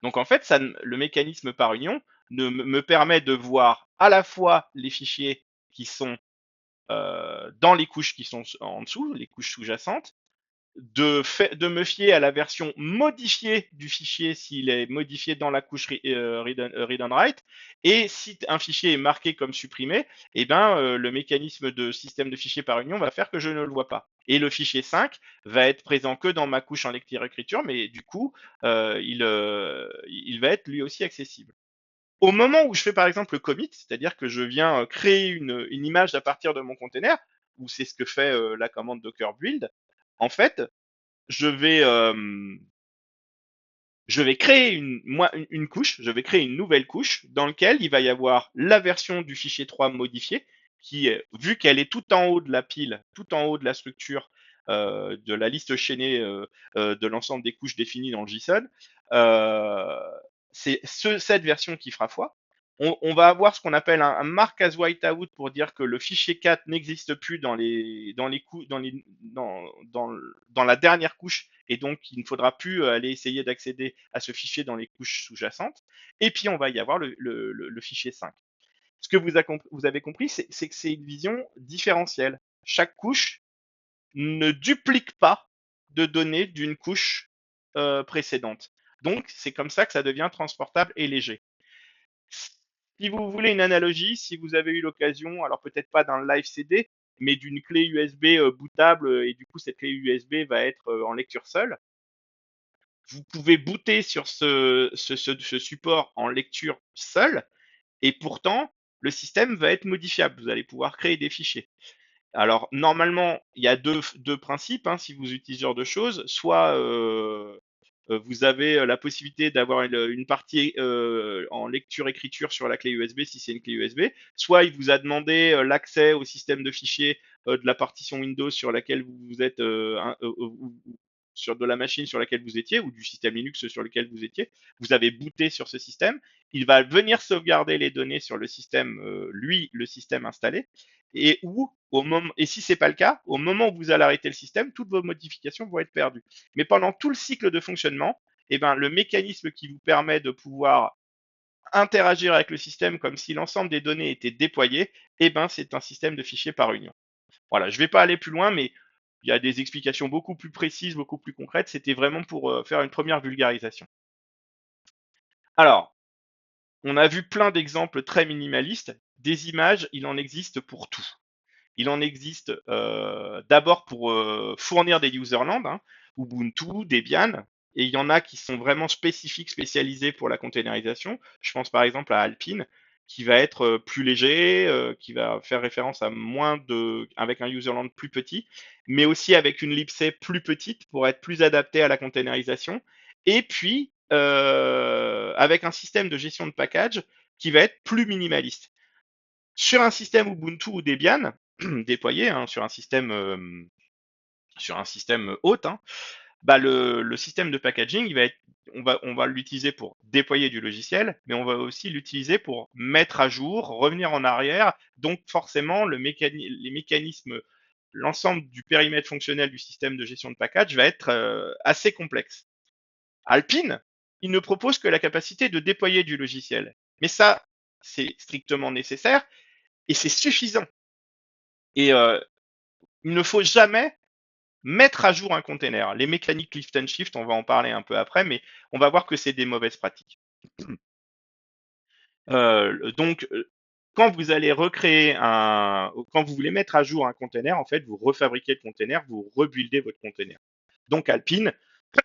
Donc en fait, le mécanisme par union me permet de voir à la fois les fichiers qui sont dans les couches qui sont en dessous, les couches sous-jacentes, de me fier à la version modifiée du fichier s'il est modifié dans la couche read and write. Et si un fichier est marqué comme supprimé, eh ben, le mécanisme de système de fichiers par union va faire que je ne le vois pas. Et le fichier 5 va être présent que dans ma couche en lecture-écriture, mais du coup, il va être lui aussi accessible. Au moment où je fais par exemple le commit, c'est-à-dire que je viens créer une image à partir de mon container, ou c'est ce que fait la commande docker build, en fait, je vais, créer une couche, je vais créer une nouvelle couche dans laquelle il va y avoir la version du fichier 3 modifié, qui, vu qu'elle est tout en haut de la pile, tout en haut de la structure de la liste chaînée de l'ensemble des couches définies dans le JSON, euh, c'est cette version qui fera foi. On va avoir ce qu'on appelle un mark as whiteout pour dire que le fichier 4 n'existe plus dans la dernière couche et donc il ne faudra plus aller essayer d'accéder à ce fichier dans les couches sous-jacentes. Et puis on va y avoir le fichier 5. Ce que vous avez compris, c'est que c'est une vision différentielle. Chaque couche ne duplique pas de données d'une couche précédente. Donc c'est comme ça que ça devient transportable et léger. Si vous voulez une analogie, si vous avez eu l'occasion, alors peut-être pas d'un live CD, mais d'une clé USB bootable, et du coup cette clé USB va être en lecture seule, vous pouvez booter sur ce support en lecture seule, et pourtant le système va être modifiable. Vous allez pouvoir créer des fichiers. Alors normalement, il y a deux principes hein, si vous utilisez ce genre de choses. Soit vous avez la possibilité d'avoir une partie en lecture-écriture sur la clé USB si c'est une clé USB. Soit il vous a demandé l'accès au système de fichiers de la partition Windows sur laquelle vous êtes, sur de la machine sur laquelle vous étiez ou du système Linux sur lequel vous étiez. Vous avez booté sur ce système. Il va venir sauvegarder les données sur le système, le système installé. Et si c'est pas le cas, au moment où vous allez arrêter le système, toutes vos modifications vont être perdues. Mais pendant tout le cycle de fonctionnement, eh ben, le mécanisme qui vous permet de pouvoir interagir avec le système comme si l'ensemble des données étaient déployées, eh ben, c'est un système de fichiers par union. Voilà, je ne vais pas aller plus loin, mais il y a des explications beaucoup plus précises, beaucoup plus concrètes. C'était vraiment pour faire une première vulgarisation. Alors, on a vu plein d'exemples très minimalistes. Des images, il en existe pour tout. Il en existe d'abord pour fournir des userlands, hein, Ubuntu, Debian, et il y en a qui sont vraiment spécifiques, spécialisés pour la containerisation. Je pense par exemple à Alpine, qui va être plus léger, qui va faire référence à moins de, avec un userland plus petit, mais aussi avec une libc plus petite pour être plus adapté à la containerisation. Et puis avec un système de gestion de package qui va être plus minimaliste. Sur un système Ubuntu ou Debian déployé, hein, sur un système hôte, hein, bah le système de packaging, on va l'utiliser pour déployer du logiciel, mais on va aussi l'utiliser pour mettre à jour, revenir en arrière. Donc forcément, les mécanismes, l'ensemble du périmètre fonctionnel du système de gestion de package va être assez complexe. Alpine, il ne propose que la capacité de déployer du logiciel. Mais ça, c'est strictement nécessaire et c'est suffisant. Et il ne faut jamais mettre à jour un container. Les mécaniques lift and shift, on va en parler un peu après, mais on va voir que c'est des mauvaises pratiques. Donc, quand vous allez quand vous voulez mettre à jour un container, en fait, vous refabriquez le container, vous rebuildez votre container. Donc, Alpine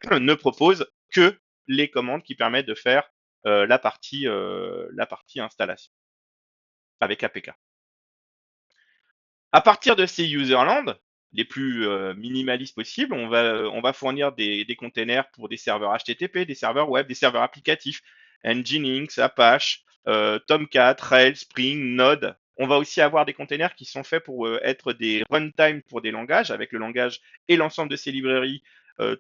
ne propose que les commandes qui permettent de faire la partie installation avec APK. À partir de ces userlands, les plus minimalistes possibles, on va fournir des containers pour des serveurs HTTP, des serveurs web, des serveurs applicatifs, Nginx, Apache, Tomcat, Rails, Spring, Node. On va aussi avoir des containers qui sont faits pour être des runtime pour des langages, avec le langage et l'ensemble de ses librairies,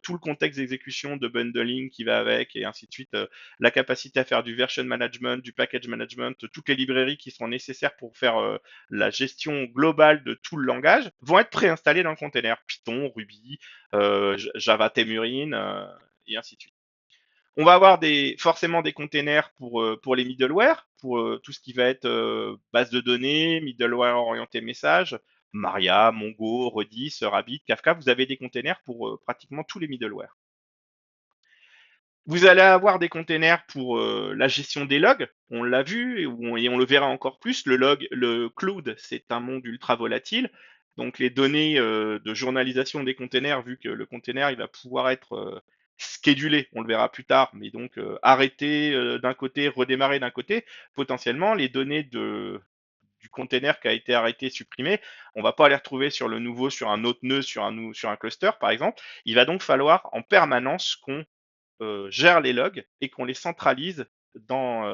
tout le contexte d'exécution, de bundling qui va avec, et ainsi de suite, la capacité à faire du version management, du package management, toutes les librairies qui seront nécessaires pour faire la gestion globale de tout le langage, vont être préinstallées dans le container. Python, Ruby, Java Temurin, et ainsi de suite. On va avoir forcément des containers pour les middleware, pour tout ce qui va être base de données, middleware orienté message, Maria, Mongo, Redis, Rabbit, Kafka. Vous avez des containers pour pratiquement tous les middleware. Vous allez avoir des containers pour la gestion des logs, on l'a vu et on le verra encore plus. Le cloud, c'est un monde ultra volatile. Donc les données de journalisation des containers, vu que le container il va pouvoir être schedulé, on le verra plus tard, mais donc arrêté d'un côté, redémarrer d'un côté, potentiellement les données du container qui a été arrêté, supprimé, on va pas les retrouver sur le nouveau, sur un autre nœud, sur un cluster par exemple. Il va donc falloir en permanence qu'on gère les logs et qu'on les centralise dans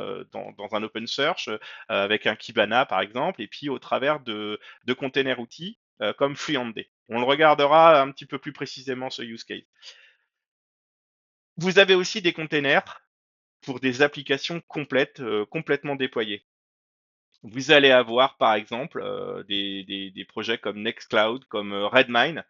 un open search avec un Kibana par exemple, et puis au travers de containers outils comme FreeHand. On le regardera un petit peu plus précisément ce use case. Vous avez aussi des containers pour des applications complètes, complètement déployées. Vous allez avoir par exemple des projets comme Nextcloud, comme Redmine,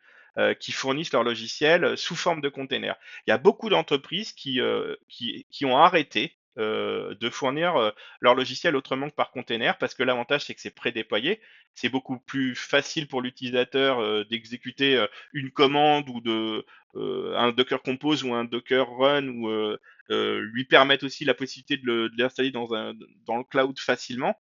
qui fournissent leur logiciel sous forme de container. Il y a beaucoup d'entreprises qui ont arrêté de fournir leur logiciel autrement que par container, parce que l'avantage c'est que c'est prédéployé, c'est beaucoup plus facile pour l'utilisateur d'exécuter une commande ou un Docker Compose ou un Docker Run, ou lui permettre aussi la possibilité de l'installer dans le cloud facilement,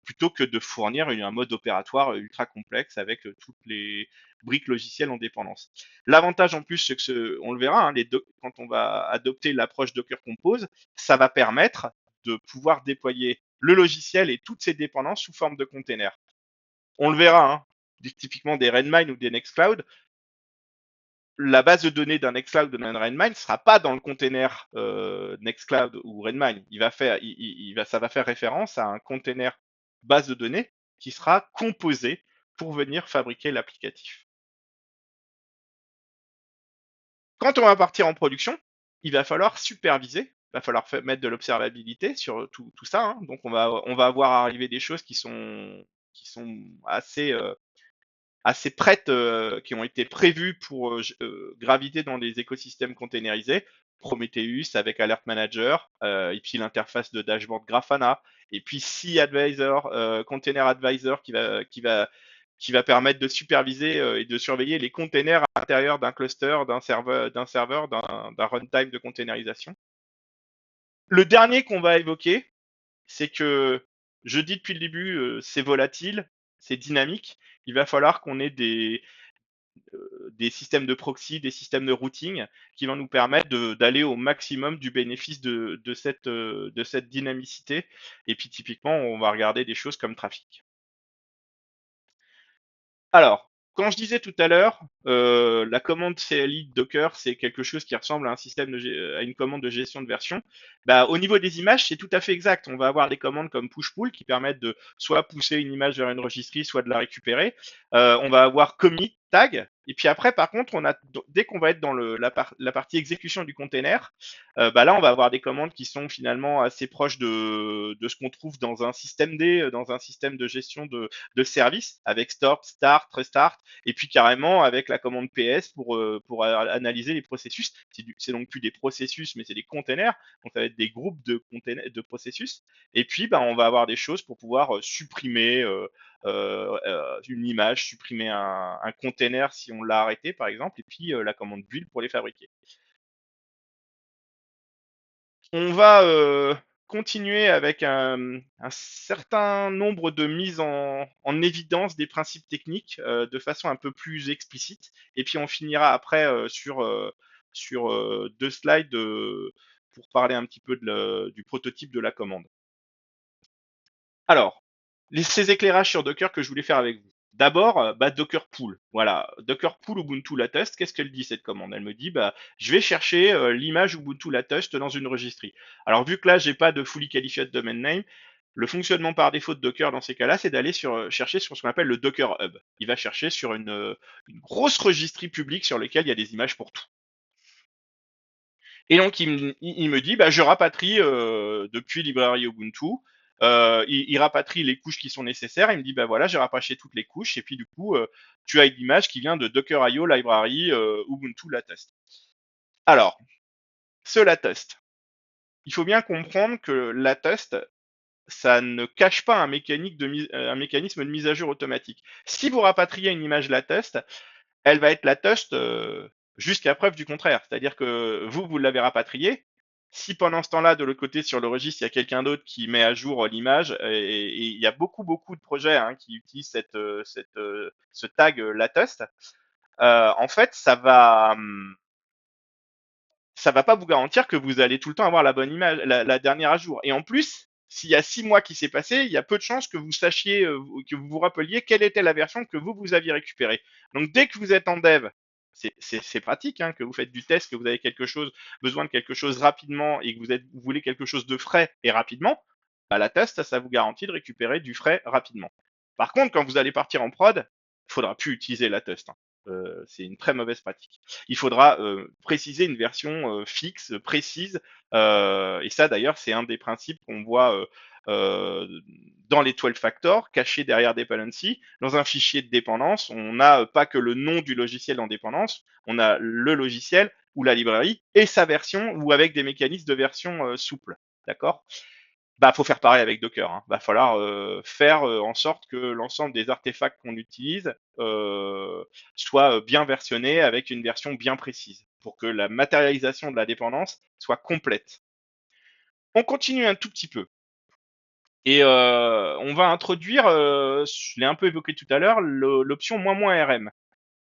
plutôt que de fournir un mode opératoire ultra complexe avec toutes les briques logicielles en dépendance. L'avantage en plus, c'est que on le verra, hein, quand on va adopter l'approche Docker Compose, ça va permettre de pouvoir déployer le logiciel et toutes ses dépendances sous forme de container. On le verra, hein, typiquement des Redmine ou des Nextcloud, la base de données d'un Nextcloud ou d'un Redmine ne sera pas dans le container Nextcloud ou Redmine. Ça va faire référence à un container base de données qui sera composé pour venir fabriquer l'applicatif. Quand on va partir en production, il va falloir superviser, il va falloir mettre de l'observabilité sur tout ça, hein. Donc on va avoir arriver des choses qui sont assez prêtes, qui ont été prévues pour graviter dans des écosystèmes containerisés. Prometheus avec Alert Manager, et puis l'interface de dashboard Grafana, et puis Sea Advisor, Container Advisor qui va qui va permettre de superviser et de surveiller les containers à l'intérieur d'un cluster, d'un runtime de containerisation. Le dernier qu'on va évoquer, c'est que je dis depuis le début, c'est volatile, c'est dynamique. Il va falloir qu'on ait des systèmes de proxy, des systèmes de routing qui vont nous permettre d'aller au maximum du bénéfice de cette dynamicité. Et puis typiquement, on va regarder des choses comme trafic. Alors, quand je disais tout à l'heure, la commande CLI de Docker, c'est quelque chose qui ressemble à un système à une commande de gestion de version. Bah, au niveau des images, c'est tout à fait exact. On va avoir des commandes comme push-pull qui permettent de soit pousser une image vers une registrie, soit de la récupérer. On va avoir commit tag. Et puis après, par contre, dès qu'on va être dans la partie exécution du container, bah là, on va avoir des commandes qui sont finalement assez proches de ce qu'on trouve dans un système D, dans un système de gestion de service avec start, restart, et puis carrément avec la commande PS pour analyser les processus. C'est donc plus des processus, mais c'est des containers. Donc ça va être des groupes de processus. Et puis, bah, on va avoir des choses pour pouvoir supprimer une image, supprimer un container si on l'a arrêté, par exemple, et puis la commande build pour les fabriquer. On va continuer avec un certain nombre de mises en évidence des principes techniques de façon un peu plus explicite. Et puis on finira après sur 2 slides pour parler un petit peu du prototype de la commande. Alors, ces éclairages sur Docker que je voulais faire avec vous. D'abord, bah, Docker Pool. Voilà, Docker Pool Ubuntu Latest. Qu'est-ce qu'elle dit cette commande? Elle me dit, bah, je vais chercher l'image Ubuntu Latest dans une registrie. Alors, vu que là, j'ai pas de fully qualified domain name, le fonctionnement par défaut de Docker dans ces cas-là, c'est d'aller chercher sur ce qu'on appelle le Docker Hub. Il va chercher sur une grosse registrie publique sur laquelle il y a des images pour tout. Et donc, il me dit, bah, je rapatrie depuis librairie Ubuntu, il rapatrie les couches qui sont nécessaires. Il me dit, bah voilà, j'ai rapaché toutes les couches. Et puis, du coup, tu as une image qui vient de Docker.io library Ubuntu Latest. Alors, ce Latest, il faut bien comprendre que Latest, ça ne cache pas un mécanisme de mise à jour automatique. Si vous rapatriez une image Latest, elle va être Latest jusqu'à preuve du contraire. C'est-à-dire que vous l'avez rapatriée. Si pendant ce temps-là, de l'autre côté, sur le registre, il y a quelqu'un d'autre qui met à jour l'image, et il y a beaucoup de projets qui utilisent ce tag Latest, en fait, ça va pas vous garantir que vous allez tout le temps avoir la bonne image, la dernière à jour. Et en plus, s'il y a 6 mois qui s'est passé, il y a peu de chances que vous sachiez, que vous vous rappeliez quelle était la version que vous aviez récupérée. Donc dès que vous êtes en dev, c'est pratique, que vous faites du test, que vous avez besoin de quelque chose rapidement et que vous voulez quelque chose de frais et rapidement, bah, la test, ça vous garantit de récupérer du frais rapidement. Par contre, quand vous allez partir en prod, il faudra plus utiliser la test. C'est une très mauvaise pratique. Il faudra préciser une version fixe, précise, et ça d'ailleurs c'est un des principes qu'on voit dans les 12 factors, cachés derrière dependency. Dans un fichier de dépendance, on n'a pas que le nom du logiciel en dépendance, on a le logiciel ou la librairie et sa version, ou avec des mécanismes de version souple. D'accord? Bah, faut faire pareil avec Docker. Va falloir faire en sorte que l'ensemble des artefacts qu'on utilise soient bien versionnés avec une version bien précise pour que la matérialisation de la dépendance soit complète. On continue un tout petit peu et on va introduire, je l'ai un peu évoqué tout à l'heure, l'option "-rm".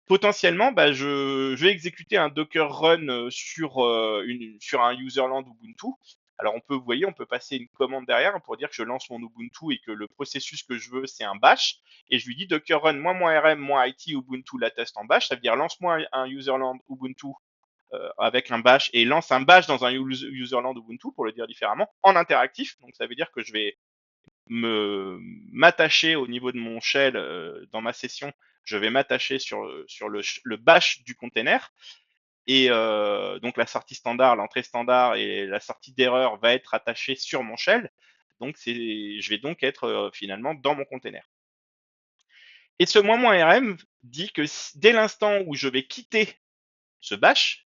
Potentiellement, bah, je vais exécuter un Docker run sur un userland Ubuntu. Alors vous voyez, on peut passer une commande derrière pour dire que je lance mon Ubuntu et que le processus que je veux, c'est un bash. Et je lui dis Docker run -rm-it Ubuntu latest en bash. Ça veut dire lance-moi un userland Ubuntu avec un bash et lance un bash dans un userland Ubuntu, pour le dire différemment, en interactif. Donc ça veut dire que je vais m'attacher au niveau de mon shell dans ma session, je vais m'attacher sur le bash du container. Et donc la sortie standard, l'entrée standard et la sortie d'erreur va être attachée sur mon shell. Donc je vais donc être finalement dans mon container. Et ce "-rm" dit que dès l'instant où je vais quitter ce bash,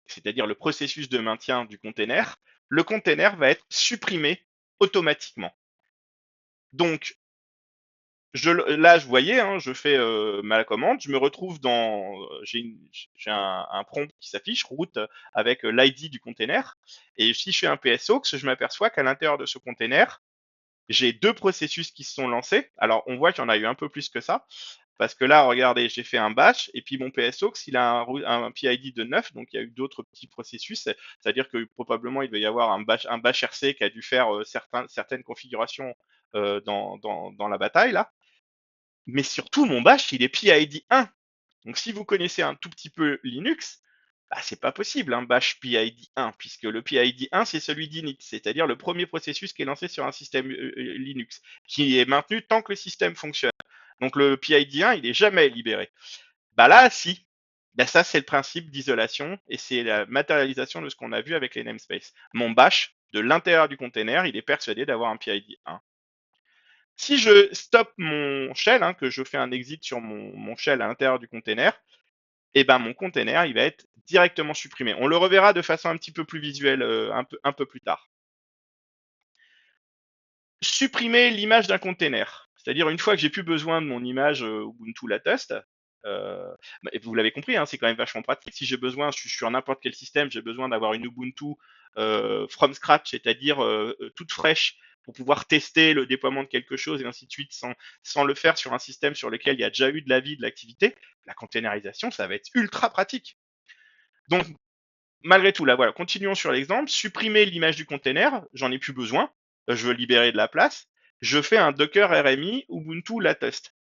c'est-à-dire le processus de maintien du container, le container va être supprimé automatiquement. Donc Là, je voyais, hein, je fais ma commande, je me retrouve dans, j'ai un prompt qui s'affiche, route avec l'ID du container. Et si je fais un PSOX, je m'aperçois qu'à l'intérieur de ce container, j'ai deux processus qui se sont lancés. Alors, on voit qu'il y en a eu un peu plus que ça. Parce que là, regardez, j'ai fait un bash, et puis mon PSOX, il a un PID de 9, donc il y a eu d'autres petits processus. C'est-à-dire que probablement, il va y avoir un bash RC qui a dû faire certaines configurations dans la bataille, là. Mais surtout, mon bash, il est PID 1. Donc si vous connaissez un tout petit peu Linux, bah, c'est pas possible un bash PID 1, puisque le PID 1, c'est celui d'init, c'est-à-dire le premier processus qui est lancé sur un système Linux, qui est maintenu tant que le système fonctionne. Donc le PID 1, il est jamais libéré. Bah là, si. Bah ça, c'est le principe d'isolation, et c'est la matérialisation de ce qu'on a vu avec les namespaces. Mon bash, de l'intérieur du container, il est persuadé d'avoir un PID 1. Si je stoppe mon shell, hein, que je fais un exit sur mon shell à l'intérieur du container, et ben mon container, il va être directement supprimé. On le reverra de façon un petit peu plus visuelle un peu plus tard. Supprimer l'image d'un container. C'est-à-dire une fois que j'ai plus besoin de mon image Ubuntu Latest, vous l'avez compris, hein, c'est quand même vachement pratique. Si j'ai besoin, je suis sur n'importe quel système, j'ai besoin d'avoir une Ubuntu from scratch, c'est-à-dire toute fraîche, pour pouvoir tester le déploiement de quelque chose et ainsi de suite, sans le faire sur un système sur lequel il y a déjà eu de la vie, de l'activité. La containerisation, ça va être ultra pratique. Donc, malgré tout, là, voilà, continuons sur l'exemple. Supprimer l'image du container, j'en ai plus besoin. Je veux libérer de la place. Je fais un Docker RMI Ubuntu Latest.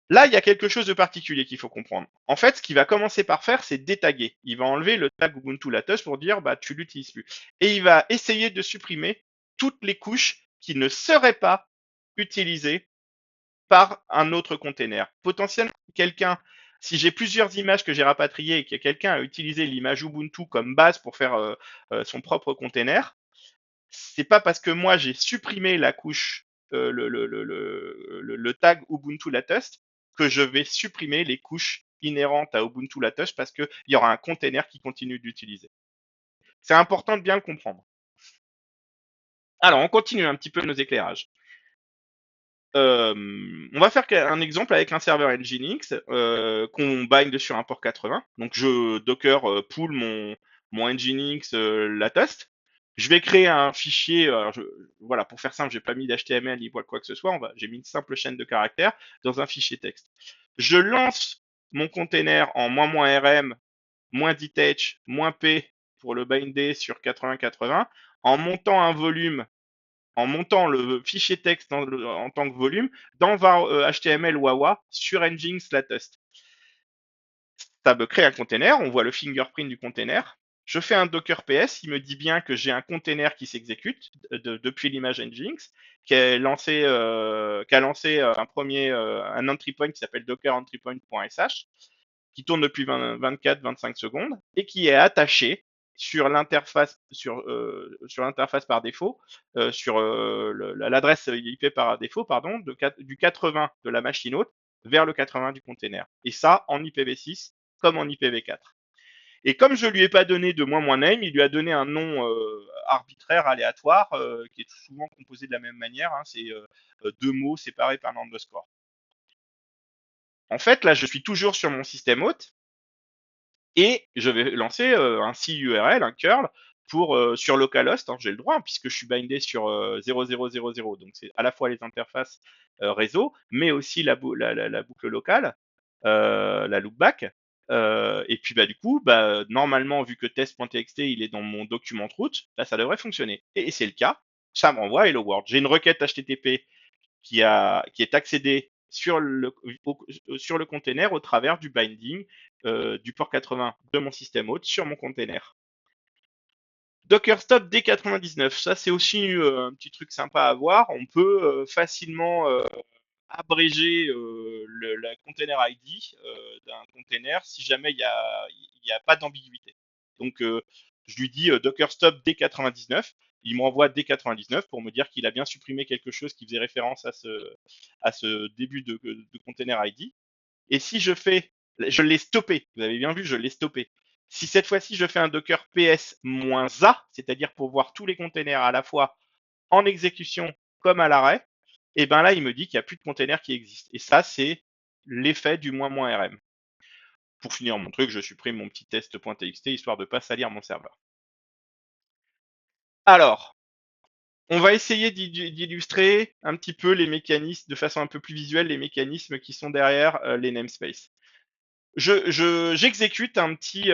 Là, il y a quelque chose de particulier qu'il faut comprendre. En fait, ce qu'il va commencer par faire, c'est détaguer. Il va enlever le tag Ubuntu Latest pour dire, bah, tu l'utilises plus. Et il va essayer de supprimer toutes les couches qui ne seraient pas utilisées par un autre container. Potentiellement, quelqu'un, si j'ai plusieurs images que j'ai rapatriées et que quelqu'un a utilisé l'image Ubuntu comme base pour faire son propre container, c'est pas parce que moi j'ai supprimé la couche, le tag Ubuntu Latest, que je vais supprimer les couches inhérentes à Ubuntu Latest parce qu'il y aura un container qui continue d'utiliser. C'est important de bien le comprendre. Alors, on continue un petit peu nos éclairages. On va faire un exemple avec un serveur Nginx qu'on bind sur un port 80. Donc je Docker pull mon Nginx latest. Je vais créer un fichier. Voilà, pour faire simple, j'ai pas mis d'HTML ni quoi que ce soit. J'ai mis une simple chaîne de caractères dans un fichier texte. Je lance mon container en -rm, -detach, -p pour le binder sur 80-80, en montant un volume en montant le fichier texte en tant que volume dans var HTML Wawa sur Nginx latest. Ça me crée un container, on voit le fingerprint du container. Je fais un Docker PS, il me dit bien que j'ai un container qui s'exécute depuis l'image Nginx, qui a lancé un entry point qui s'appelle docker entrypoint.sh, qui tourne depuis 24-25 secondes et qui est attaché sur l'interface par défaut, sur l'adresse IP par défaut, pardon, du 80 de la machine hôte vers le 80 du container. Et ça en IPv6 comme en IPv4. Et comme je lui ai pas donné de -name, il lui a donné un nom arbitraire, aléatoire, qui est souvent composé de la même manière. Hein, c'est deux mots séparés par un underscore. En fait, là, je suis toujours sur mon système hôte et je vais lancer un CURL, un curl, sur localhost, hein, j'ai le droit, hein, puisque je suis bindé sur 0000. Donc c'est à la fois les interfaces réseau, mais aussi la boucle locale, la loopback. Et puis bah du coup, bah, normalement, vu que test.txt il est dans mon document de route, bah, ça devrait fonctionner. Et c'est le cas, ça me renvoie Hello World. J'ai une requête HTTP qui est accédé sur le container au travers du binding du port 80 de mon système hôte sur mon container. Docker Stop D99, ça c'est aussi un petit truc sympa à voir. On peut facilement abréger la container ID d'un container si jamais il y a pas d'ambiguïté. Donc je lui dis Docker Stop D99, il m'envoie D99 pour me dire qu'il a bien supprimé quelque chose qui faisait référence à ce début de container ID. Et si je l'ai stoppé, vous avez bien vu, je l'ai stoppé. Si cette fois-ci je fais un Docker PS-A, c'est-à-dire pour voir tous les containers à la fois en exécution comme à l'arrêt, Et ben là, il me dit qu'il n'y a plus de container qui existent. Et ça, c'est l'effet du moins RM. Pour finir mon truc, je supprime mon petit test.txt histoire de ne pas salir mon serveur. Alors, on va essayer d'illustrer un petit peu les mécanismes, de façon un peu plus visuelle, les mécanismes qui sont derrière les namespaces. J'exécute un petit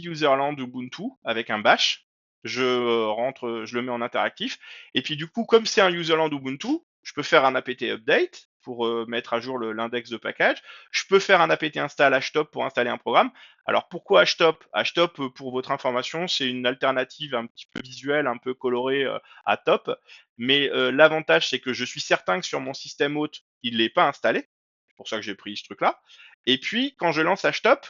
userland Ubuntu avec un bash. Je le mets en interactif. Et puis du coup, comme c'est un userland Ubuntu, je peux faire un apt update pour mettre à jour l'index de package. Je peux faire un apt install htop pour installer un programme. Alors pourquoi htop? Htop, pour votre information, c'est une alternative un petit peu visuelle, un peu colorée à top. Mais l'avantage, c'est que je suis certain que sur mon système hôte, il n'est pas installé. C'est pour ça que j'ai pris ce truc-là. Et puis, quand je lance htop,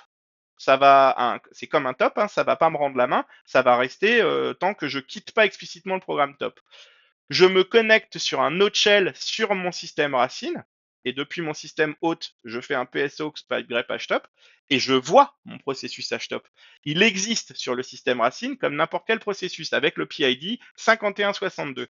c'est comme un top, hein, ça va pas me rendre la main, ça va rester tant que je quitte pas explicitement le programme top. Je me connecte sur un autre shell sur mon système racine, et depuis mon système hôte, je fais un psaux grep htop, et je vois mon processus htop. Il existe sur le système racine comme n'importe quel processus, avec le PID 5162.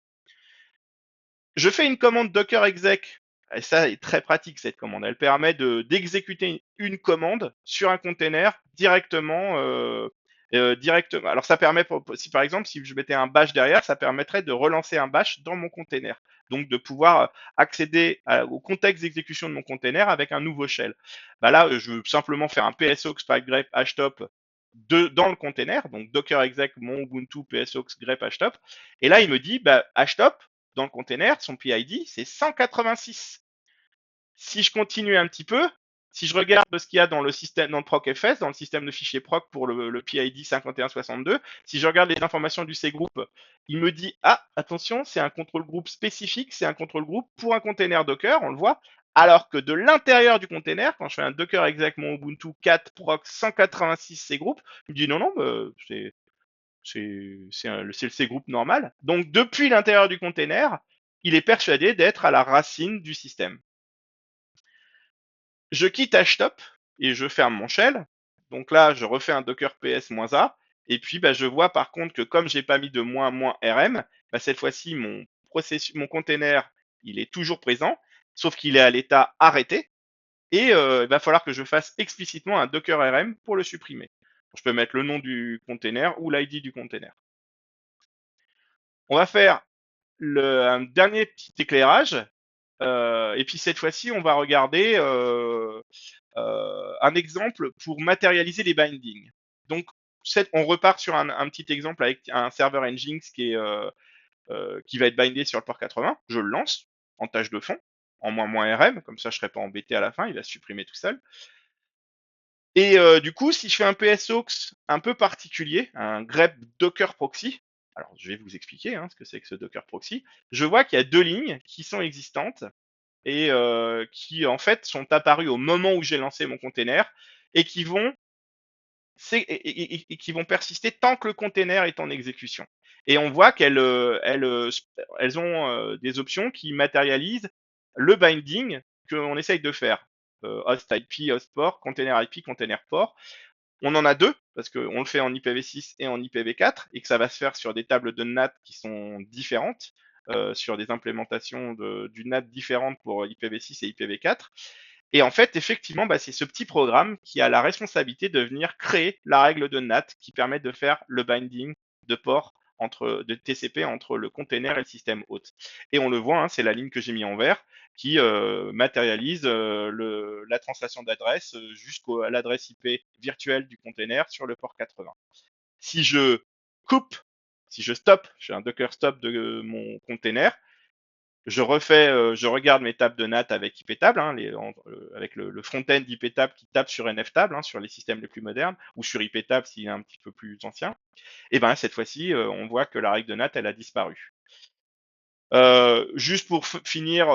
Je fais une commande docker exec. Et ça est très pratique cette commande. Elle permet d'exécuter une commande sur un container directement. Directement. Alors ça permet, si par exemple, si je mettais un bash derrière, ça permettrait de relancer un bash dans mon container. Donc de pouvoir accéder au contexte d'exécution de mon container avec un nouveau shell. Bah là, je veux simplement faire un psaux grep htop dans le container, donc docker exec mon Ubuntu psaux grep htop. Et là, il me dit, bah, htop, dans le container, son PID, c'est 186. Si je continue un petit peu, si je regarde ce qu'il y a dans le système, dans le procfs, dans le système de fichiers proc pour le PID 5162, si je regarde les informations du cgroup, il me dit, ah, attention, c'est un contrôle groupe spécifique, c'est un contrôle groupe pour un container Docker, on le voit, alors que de l'intérieur du container, quand je fais un Docker exec mon Ubuntu 4 proc 186 cgroup, il me dit non, non, bah, c'est le C-group normal. Donc, depuis l'intérieur du container, il est persuadé d'être à la racine du système. Je quitte htop et je ferme mon shell. Donc là, je refais un docker ps-a. Et puis, bah, je vois par contre que comme j'ai pas mis de -rm, bah, cette fois-ci, mon container, il est toujours présent, sauf qu'il est à l'état arrêté. Et il va falloir que je fasse explicitement un docker rm pour le supprimer. Je peux mettre le nom du container ou l'id du container. On va faire un dernier petit éclairage. Et puis cette fois-ci, on va regarder un exemple pour matérialiser les bindings. Donc, on repart sur un petit exemple avec un serveur Nginx qui va être bindé sur le port 80. Je le lance en tâche de fond, en -rm, comme ça je ne serai pas embêté à la fin, il va se supprimer tout seul. Et du coup, si je fais un psaux un peu particulier, un grep docker proxy, alors je vais vous expliquer ce que c'est que ce docker proxy, je vois qu'il y a deux lignes qui sont existantes et qui en fait sont apparues au moment où j'ai lancé mon container et qui vont persister tant que le container est en exécution. Et on voit elles ont des options qui matérialisent le binding qu'on essaye de faire. Host IP, host port, container IP, container port. On en a deux, parce qu'on le fait en IPv6 et en IPv4, et que ça va se faire sur des tables de NAT qui sont différentes, sur des implémentations du NAT différentes pour IPv6 et IPv4. Et en fait, effectivement, bah, c'est ce petit programme qui a la responsabilité de venir créer la règle de NAT qui permet de faire le binding de port de TCP entre le container et le système hôte. Et on le voit, c'est la ligne que j'ai mis en vert qui matérialise la translation d'adresse jusqu'à l'adresse IP virtuelle du container sur le port 80. Si je coupe, si je stop, j'ai un docker stop de mon container, je regarde mes tables de NAT avec iptable, avec le front-end d'iptable qui tape sur nftable, sur les systèmes les plus modernes, ou sur iptable s'il est un petit peu plus ancien. Et ben cette fois-ci, on voit que la règle de NAT, elle a disparu. Juste pour finir,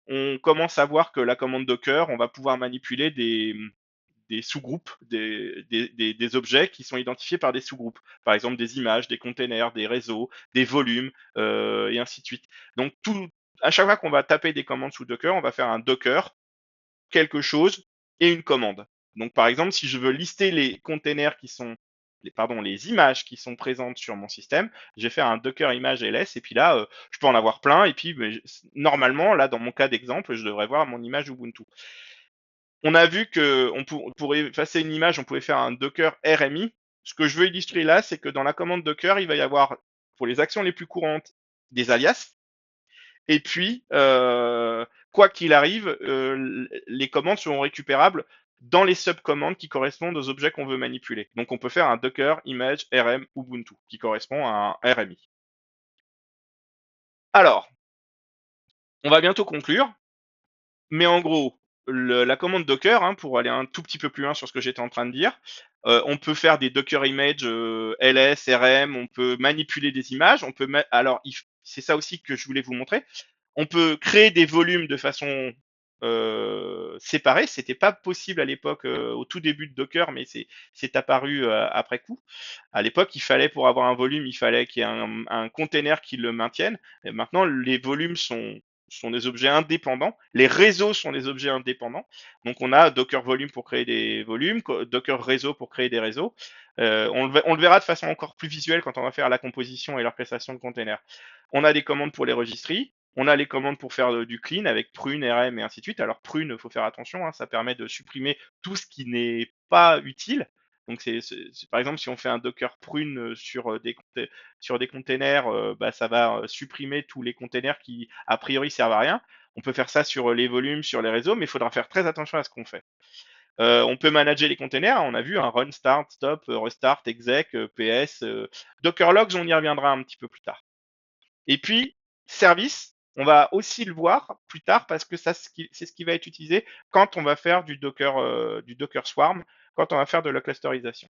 on commence à voir que la commande Docker, on va pouvoir manipuler des sous-groupes, des objets qui sont identifiés par des sous-groupes. Par exemple, des images, des containers, des réseaux, des volumes, et ainsi de suite. Donc, à chaque fois qu'on va taper des commandes sous Docker, on va faire un Docker, quelque chose, et une commande. Donc, par exemple, si je veux lister les containers qui sont les images qui sont présentes sur mon système, je vais faire un Docker image ls, et puis là, je peux en avoir plein, et puis normalement, là, dans mon cas d'exemple, je devrais voir mon image Ubuntu. On a vu que pour effacer une image, on pouvait faire un Docker RMI. Ce que je veux illustrer là, c'est que dans la commande Docker, il va y avoir, pour les actions les plus courantes, des alias. Et puis, quoi qu'il arrive, les commandes seront récupérables dans les subcommandes qui correspondent aux objets qu'on veut manipuler. Donc on peut faire un Docker image rm Ubuntu qui correspond à un RMI. Alors, on va bientôt conclure, mais en gros, la commande Docker, hein, pour aller un tout petit peu plus loin sur ce que j'étais en train de dire, on peut faire des Docker images ls, rm, on peut manipuler des images, on peut alors c'est ça aussi que je voulais vous montrer. On peut créer des volumes de façon séparée. C'était pas possible à l'époque, au tout début de Docker, mais c'est apparu après coup. À l'époque, il fallait, pour avoir un volume, il fallait qu'il y ait un container qui le maintienne. Et maintenant, les volumes sont des objets indépendants. Les réseaux sont des objets indépendants. Donc, on a Docker Volume pour créer des volumes, Docker Réseau pour créer des réseaux. On le verra de façon encore plus visuelle quand on va faire la composition et l'orchestration de containers. On a des commandes pour les registries. On a les commandes pour faire du clean avec prune, rm et ainsi de suite. Alors prune, il faut faire attention, hein, ça permet de supprimer tout ce qui n'est pas utile. Donc par exemple, si on fait un Docker prune sur des containers, bah, ça va supprimer tous les containers qui a priori servent à rien. On peut faire ça sur les volumes, sur les réseaux, mais il faudra faire très attention à ce qu'on fait. On peut manager les containers, on a vu un run, start, stop, restart, exec, ps, Docker logs, on y reviendra un petit peu plus tard. Et puis, service, on va aussi le voir plus tard parce que c'est ce qui va être utilisé quand on va faire du Docker Swarm, quand on va faire de la clusterisation.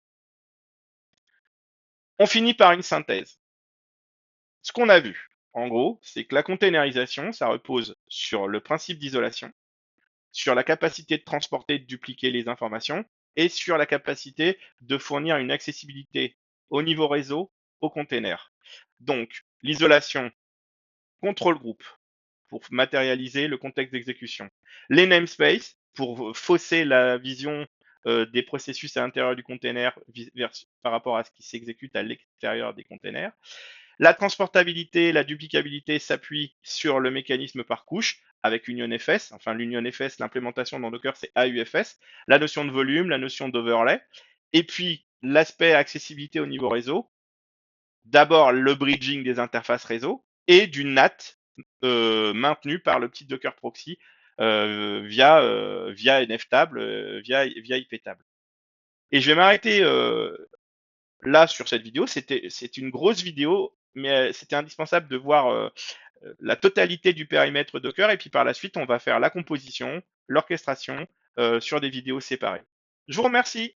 On finit par une synthèse. Ce qu'on a vu, en gros, c'est que la containerisation, ça repose sur le principe d'isolation, sur la capacité de transporter et de dupliquer les informations, et sur la capacité de fournir une accessibilité au niveau réseau aux containers. Donc, l'isolation, contrôle groupe, pour matérialiser le contexte d'exécution. Les namespaces, pour fausser la vision des processus à l'intérieur du container par rapport à ce qui s'exécute à l'extérieur des containers. La transportabilité, la duplicabilité s'appuie sur le mécanisme par couche avec UnionFS. Enfin, l'UnionFS, l'implémentation dans Docker, c'est AUFS. La notion de volume, la notion d'overlay. Et puis, l'aspect accessibilité au niveau réseau. D'abord, le bridging des interfaces réseau et du NAT maintenu par le petit Docker proxy via NFTable, via IPTable. Et je vais m'arrêter là sur cette vidéo. C'est une grosse vidéo, mais c'était indispensable de voir la totalité du périmètre Docker. Et puis par la suite, on va faire la composition, l'orchestration sur des vidéos séparées. Je vous remercie.